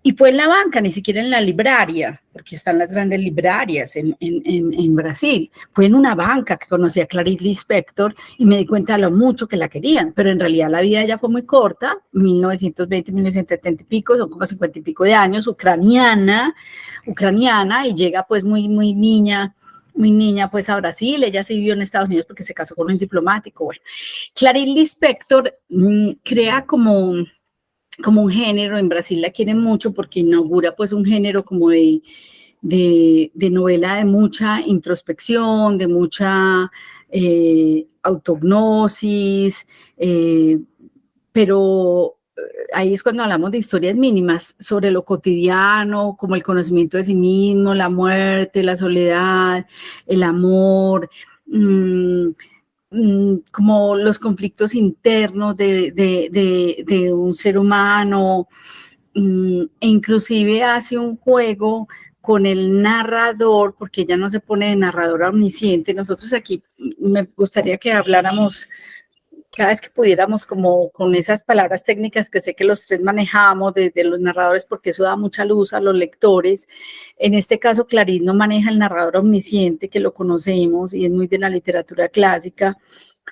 Y fue en la banca, ni siquiera en la libraria, porque están las grandes librarias en Brasil. Fue en una banca que conocí a Clarice Lispector y me di cuenta de lo mucho que la querían, pero en realidad la vida de ella fue muy corta, 1920, 1970 y pico, son como 50 y pico de años, ucraniana, y llega pues muy niña pues a Brasil. Ella sí vivió en Estados Unidos porque se casó con un diplomático. Bueno, Clarice Lispector crea como un género, en Brasil la quieren mucho porque inaugura pues un género como de novela de mucha introspección, de mucha autognosis, pero ahí es cuando hablamos de historias mínimas sobre lo cotidiano, como el conocimiento de sí mismo, la muerte, la soledad, el amor, como los conflictos internos de un ser humano, e inclusive hace un juego con el narrador, porque ella no se pone de narradora omnisciente. Nosotros aquí me gustaría que habláramos cada vez que pudiéramos, como con esas palabras técnicas que sé que los tres manejamos de los narradores, porque eso da mucha luz a los lectores. En este caso, Clarice no maneja el narrador omnisciente, que lo conocemos y es muy de la literatura clásica,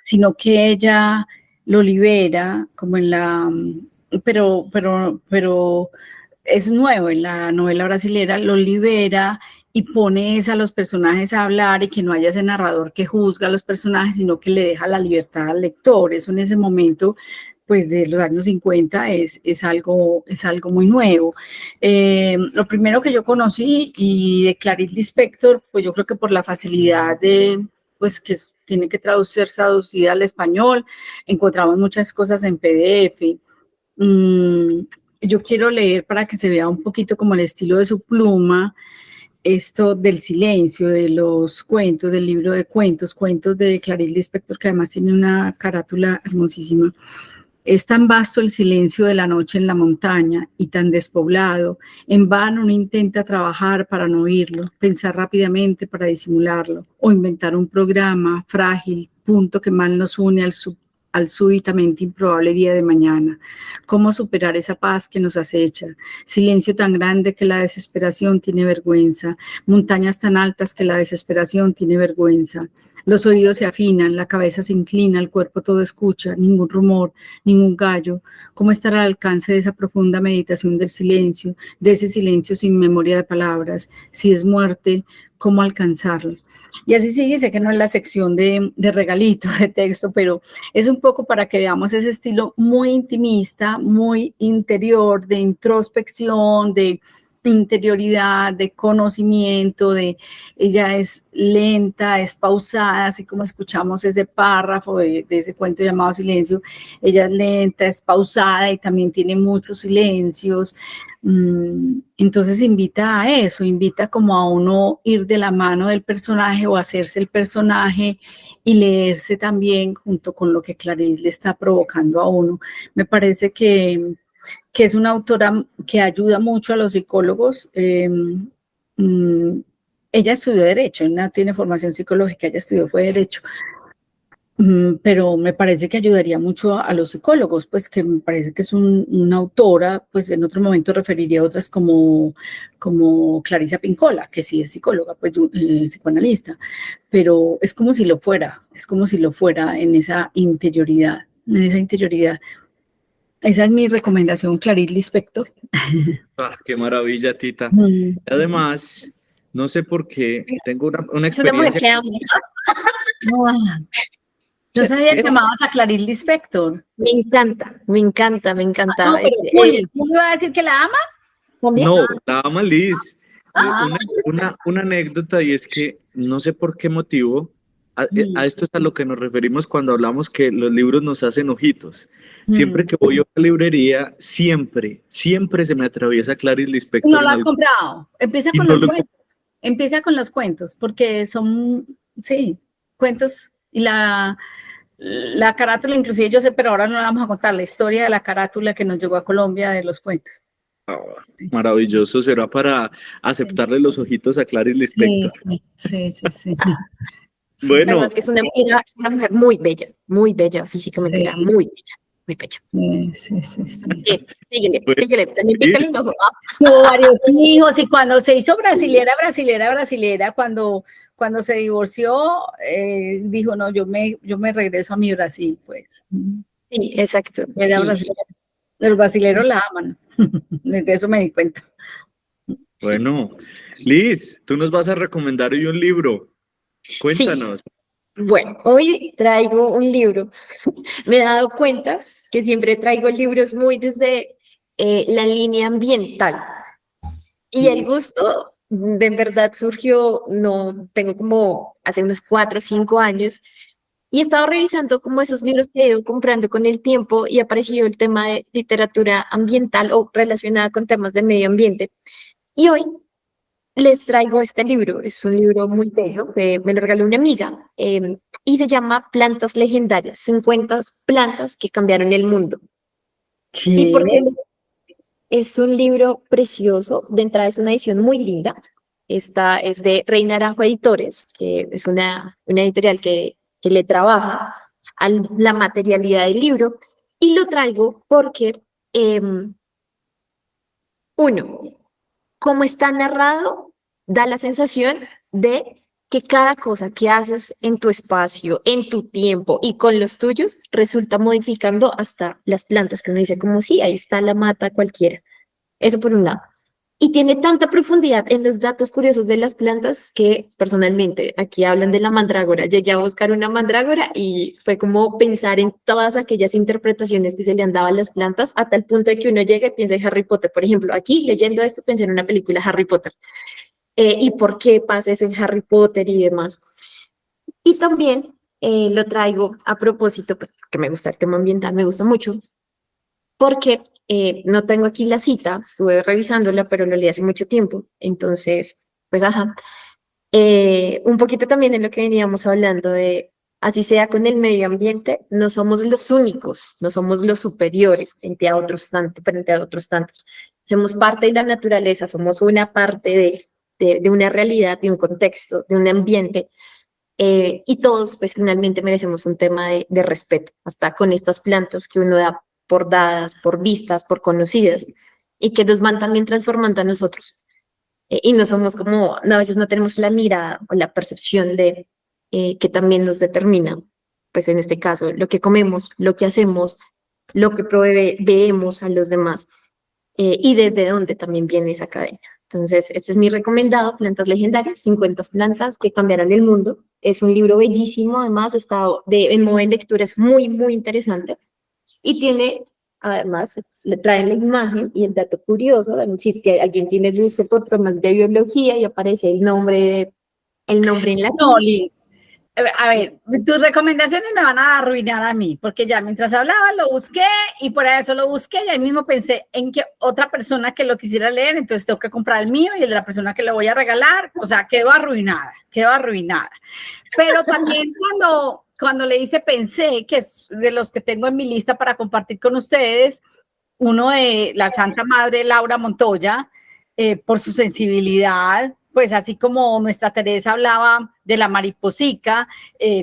sino que ella lo libera, como en la... pero es nuevo en la novela brasilera, lo libera y pone a los personajes a hablar, y que no haya ese narrador que juzga a los personajes, sino que le deja la libertad al lector. Eso en ese momento, pues de los años 50, es algo muy nuevo. Lo primero que yo conocí y de Clarice Lispector, pues yo creo que por la facilidad de, pues que tiene que ser traducida al español, encontramos muchas cosas en PDF. Yo quiero leer para que se vea un poquito como el estilo de su pluma, esto del silencio, de los cuentos, del libro de cuentos de Clarice Lispector, que además tiene una carátula hermosísima. Es tan vasto el silencio de la noche en la montaña y tan despoblado, en vano uno intenta trabajar para no oírlo, pensar rápidamente para disimularlo, o inventar un programa frágil, punto que mal nos une al súbitamente improbable día de mañana. ¿Cómo superar esa paz que nos acecha? Silencio tan grande que la desesperación tiene vergüenza, montañas tan altas que la desesperación tiene vergüenza. Los oídos se afinan, la cabeza se inclina, el cuerpo todo escucha, ningún rumor, ningún gallo. ¿Cómo estar al alcance de esa profunda meditación del silencio, de ese silencio sin memoria de palabras? Si es muerte, ¿cómo alcanzarlo? Y así sigue, sé que no es la sección de regalito de texto, pero es un poco para que veamos ese estilo muy intimista, muy interior, de introspección, de interioridad, de conocimiento, ella es lenta, es pausada, así como escuchamos ese párrafo de ese cuento llamado Silencio, ella es lenta, es pausada y también tiene muchos silencios. Entonces invita a eso, invita como a uno ir de la mano del personaje o hacerse el personaje y leerse también junto con lo que Clarice le está provocando a uno. Me parece que es una autora que ayuda mucho a los psicólogos. Ella estudió Derecho, no tiene formación psicológica, ella estudió fue Derecho, pero me parece que ayudaría mucho a los psicólogos, pues que me parece que es una autora, pues en otro momento referiría a otras como Clarisa Pincola, que sí es psicóloga, pues psicoanalista, pero es como si lo fuera en esa interioridad, Esa es mi recomendación, Clarice Lispector. Qué maravilla, Tita. Además, no sé por qué, tengo una Es una mujer experiencia. que amo. No sabía que Es- llamabas a Clarice Lispector. Me encanta, me encanta, me encanta. No, pero Juli, ¿Juli va a decir que la ama? ¿También? No, la ama Liz. Ah. Una anécdota y es que no sé por qué motivo, a esto es a lo que nos referimos cuando hablamos que los libros nos hacen ojitos. Siempre que voy a una librería, siempre se me atraviesa Clarice No Lispector lo en has algún comprado. Empieza y con no los lo cuentos. Empieza con los cuentos, porque son, sí, cuentos. Y la carátula, inclusive yo sé, pero ahora no la vamos a contar, la historia de la carátula que nos llegó a Colombia de los cuentos. maravilloso será para aceptarle los ojitos a Clarice Lispector. Sí. Bueno, Además que es una mujer muy bella físicamente, era muy bella, muy bella. Sí. Síguele, también pícale el ojo. Tuvo varios hijos y cuando se hizo brasilera, cuando se divorció, dijo, no, yo me regreso a mi Brasil, pues. Sí, exacto. Era Sí, brasilera. Los brasileros la aman, de eso me di cuenta. bueno, Liz, tú nos vas a recomendar hoy un libro. Cuéntanos. Bueno, hoy traigo un libro. Me he dado cuenta que siempre traigo libros muy desde la línea ambiental. Y el gusto de verdad surgió, no, tengo como hace unos 4 o 5 años, y he estado revisando como esos libros que he ido comprando con el tiempo y ha aparecido el tema de literatura ambiental o relacionada con temas de medio ambiente. Y hoy les traigo este libro, es un libro muy bello, que me lo regaló una amiga, y se llama Plantas Legendarias, 50 plantas que cambiaron el mundo. ¿Y por qué? Es un libro precioso, de entrada es una edición muy linda. Esta es de Reina Arajo Editores, que es una editorial que le trabaja a la materialidad del libro. Y lo traigo porque, uno, como está narrado, da la sensación de que cada cosa que haces en tu espacio, en tu tiempo y con los tuyos, resulta modificando hasta las plantas, que uno dice como sí, ahí está la mata cualquiera. Eso por un lado. Y tiene tanta profundidad en los datos curiosos de las plantas que personalmente aquí hablan de la mandrágora. Llegué a buscar una mandrágora y fue como pensar en todas aquellas interpretaciones que se le han dado a las plantas a tal punto de que uno llega y piensa en Harry Potter. Por ejemplo, aquí leyendo esto pensé en una película Harry Potter. Y por qué pasa eso en Harry Potter y demás. Y también lo traigo a propósito, pues que me gusta el tema ambiental, me gusta mucho, porque no tengo aquí la cita, estuve revisándola, pero lo leí hace mucho tiempo, entonces, pues ajá. Un poquito también en lo que veníamos hablando de, así sea con el medio ambiente, no somos los únicos, no somos los superiores frente a otros tantos. Somos parte de la naturaleza, somos una parte de una realidad, de un contexto, de un ambiente, y todos, pues finalmente merecemos un tema de respeto, hasta con estas plantas que uno da por dadas, por vistas, por conocidas, y que nos van también transformando a nosotros. Y no somos como, no, a veces no tenemos la mirada o la percepción de que también nos determina, pues en este caso, lo que comemos, lo que hacemos, lo que proveemos a los demás, y desde dónde también viene esa cadena. Entonces, este es mi recomendado, Plantas Legendarias, 50 plantas que cambiaron el mundo. Es un libro bellísimo, además está en modo de lectura, es muy, muy interesante y tiene además le traen la imagen y el dato curioso, si es que alguien tiene gusto por temas de biología y aparece el nombre en latín. No, Liz. A ver, tus recomendaciones me van a arruinar a mí, porque ya mientras hablaba lo busqué y por eso lo busqué y ahí mismo pensé en que otra persona que lo quisiera leer, entonces tengo que comprar el mío y el de la persona que le voy a regalar, o sea, quedo arruinada. Pero también cuando le hice, pensé que es de los que tengo en mi lista para compartir con ustedes, uno de la Santa Madre Laura Montoya, por su sensibilidad, pues así como nuestra Teresa hablaba de la mariposica,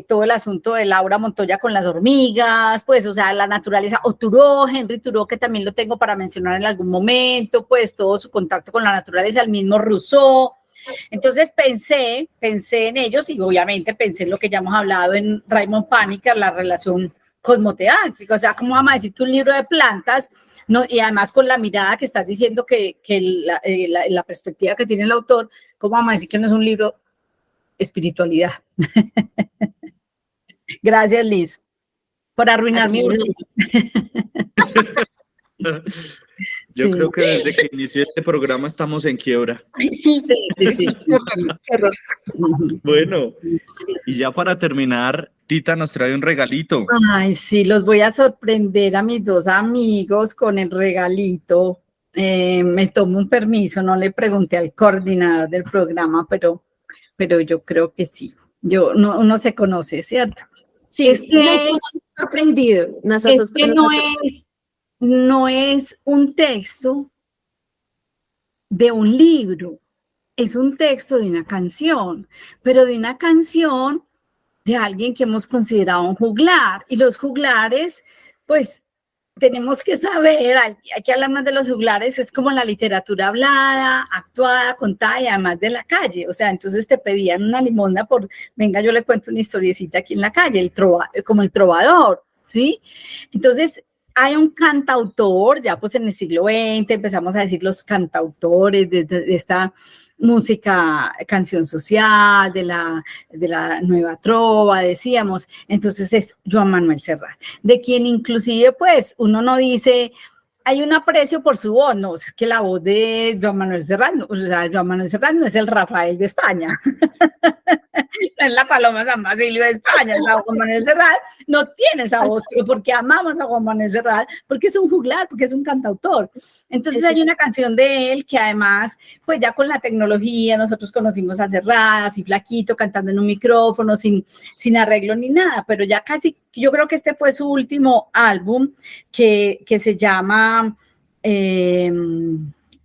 todo el asunto de Laura Montoya con las hormigas, pues, o sea, la naturaleza, o Thoreau, Henry Thoreau, que también lo tengo para mencionar en algún momento, pues todo su contacto con la naturaleza, el mismo Rousseau. Entonces pensé en ellos y obviamente pensé en lo que ya hemos hablado en Raymond Panikkar, la relación cosmoteántrica, o sea, ¿cómo vamos a decir que un libro de plantas, no? Y además con la mirada que estás diciendo que la perspectiva que tiene el autor, ¿cómo vamos a decir que no es un libro espiritualidad? Gracias, Liz, por arruinar mi gusto. Yo creo que desde que inició este programa estamos en quiebra. Sí. Bueno, y ya para terminar, Tita nos trae un regalito. Ay, sí, los voy a sorprender a mis dos amigos con el regalito. Me tomo un permiso, no le pregunté al coordinador del programa, pero yo creo que sí. Uno se conoce, ¿cierto? Sí, yo sorprendido. No es un texto de un libro, es un texto de una canción, pero de una canción de alguien que hemos considerado un juglar. Y los juglares, pues, tenemos que saber, hay que hablar más de los juglares, es como la literatura hablada, actuada, contada y además de la calle. O sea, entonces te pedían una limonda por, venga, yo le cuento una historiecita aquí en la calle, como el trovador, ¿sí? Entonces, hay un cantautor, ya pues en el siglo XX empezamos a decir los cantautores de esta música, canción social, de la nueva trova, decíamos. Entonces es Joan Manuel Serrat, de quien inclusive pues uno no dice, hay un aprecio por su voz, no, es que la voz de Joan Manuel Serrat, no, o sea, Joan Manuel Serrat no es el Rafael de España, no es la Paloma San Basilio de España, es Juan Manuel Serrat, no tiene esa voz, pero porque amamos a Juan Manuel Serrat, porque es un juglar, porque es un cantautor. Entonces hay una canción de él que además, pues ya con la tecnología, nosotros conocimos a Serrat, así flaquito, cantando en un micrófono, sin arreglo ni nada, pero ya casi, yo creo que este fue su último álbum, que se llama,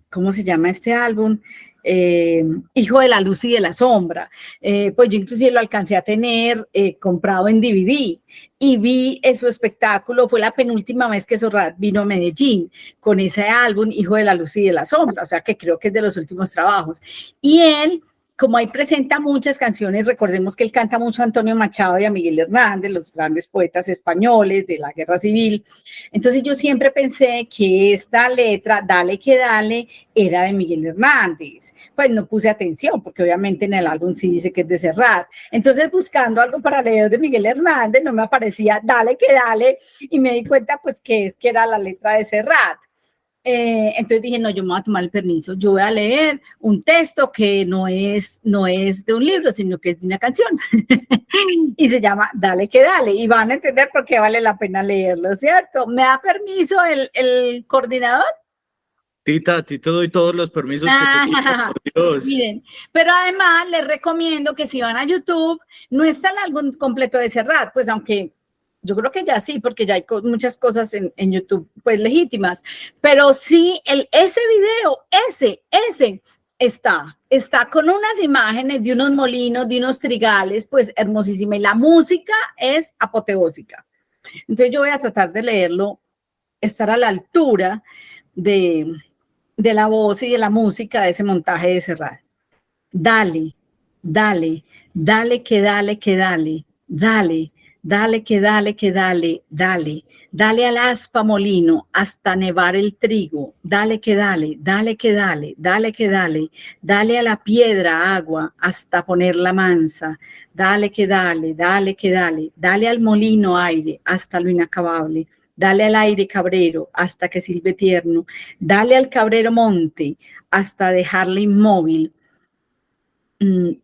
¿cómo se llama este álbum? Hijo de la luz y de la sombra. Pues yo inclusive lo alcancé a tener comprado en DVD y vi su espectáculo, fue la penúltima vez que Serrat vino a Medellín con ese álbum Hijo de la luz y de la sombra, o sea que creo que es de los últimos trabajos. Y él, como ahí presenta muchas canciones, recordemos que él canta mucho a Antonio Machado y a Miguel Hernández, los grandes poetas españoles de la Guerra Civil. Entonces yo siempre pensé que esta letra, Dale que dale, era de Miguel Hernández. Pues no puse atención, porque obviamente en el álbum sí dice que es de Serrat. Entonces buscando algo para leer de Miguel Hernández, no me aparecía Dale que dale, y me di cuenta pues que era la letra de Serrat. Entonces dije, no, yo me voy a tomar el permiso, yo voy a leer un texto que no es de un libro, sino que es de una canción. Y se llama Dale que dale, y van a entender por qué vale la pena leerlo, ¿cierto? ¿Me da permiso el coordinador? Tita, a ti te doy todos los permisos que tú quieras, por Dios. Miren, pero además les recomiendo que si van a YouTube, no está el álbum completo de Serrat, pues aunque yo creo que ya sí, porque ya hay muchas cosas en YouTube pues legítimas, pero sí ese video, ese está con unas imágenes de unos molinos, de unos trigales, pues hermosísima, y la música es apoteósica. Entonces yo voy a tratar de leerlo, estar a la altura de la voz y de la música de ese montaje de Serrat. Dale, dale, dale que dale que dale, dale. Dale que dale que dale, dale, dale al aspa molino hasta nevar el trigo, dale que dale, dale que dale, dale que dale, dale a la piedra agua hasta ponerla mansa, dale que dale, dale que dale, dale al molino aire hasta lo inacabable, dale al aire cabrero hasta que silbe tierno, dale al cabrero monte hasta dejarle inmóvil,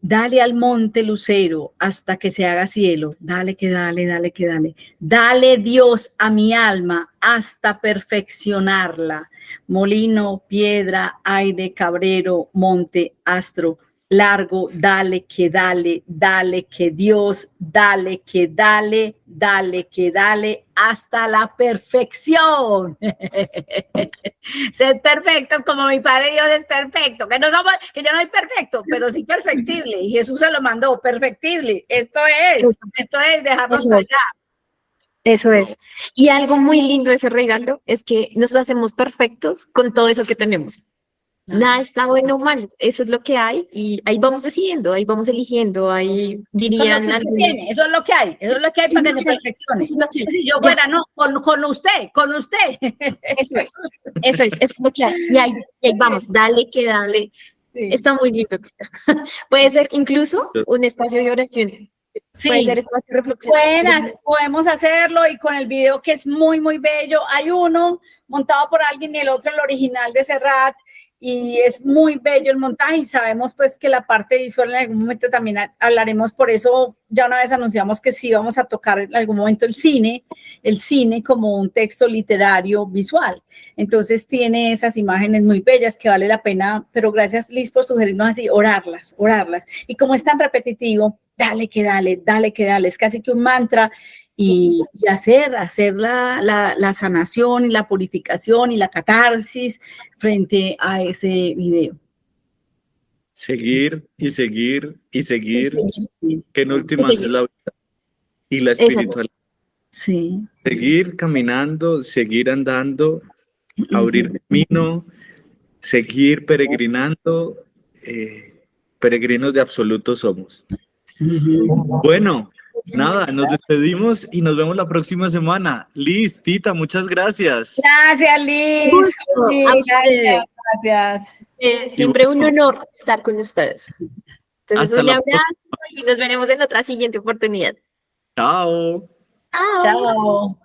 dale al monte lucero hasta que se haga cielo, dale que dale, dale que dale, dale Dios a mi alma hasta perfeccionarla, molino, piedra, aire, cabrero, monte, astro, largo, dale que dale, dale que Dios, dale que dale, dale que dale, hasta la perfección. Sed perfectos como mi Padre Dios es perfecto, que yo no soy perfecto, pero sí perfectible, y Jesús se lo mandó, perfectible. Esto es dejarnos Eso es. allá. Eso es. Y algo muy lindo de ese regalo es que nos hacemos perfectos con todo eso que tenemos. Nada está bueno o mal, eso es lo que hay y ahí vamos decidiendo, ahí vamos eligiendo, ahí Con lo dirían que usted algunos. tiene, eso es lo que hay, eso es lo que hay Eso es para lo que se que hay, perfeccione. eso es lo que hay. Si yo Ya, fuera, no, con usted, con usted. eso es lo que hay. Y ahí vamos, dale que dale. Sí. Está muy lindo. Puede ser incluso un espacio de oración, puede ser Sí, espacio de reflexión. podemos hacerlo y con el video que es muy, muy bello. Hay uno montado por alguien y el otro el original de Serrat y es muy bello el montaje y sabemos pues que la parte visual en algún momento también hablaremos, por eso ya una vez anunciamos que sí vamos a tocar en algún momento el cine como un texto literario visual. Entonces tiene esas imágenes muy bellas que vale la pena, pero gracias Liz por sugerirnos así, orarlas. Y como es tan repetitivo, dale que dale, dale que dale, es casi que un mantra y hacer la sanación y la purificación y la catarsis frente a ese video. Seguir y seguir y seguir, Sí, que en últimas es la vida y la eso es. espiritualidad. Sí. Seguir caminando, seguir andando, abrir camino, seguir peregrinando, peregrinos de absoluto somos. Bueno, nada, nos despedimos y nos vemos la próxima semana. Liz, Tita, muchas gracias. Gracias, Liz. Gusto Sí, a ustedes. gracias. Siempre un bueno, honor estar con ustedes. Entonces, hasta un la próxima. abrazo y nos veremos en otra siguiente oportunidad. Chao. Chao. Chao.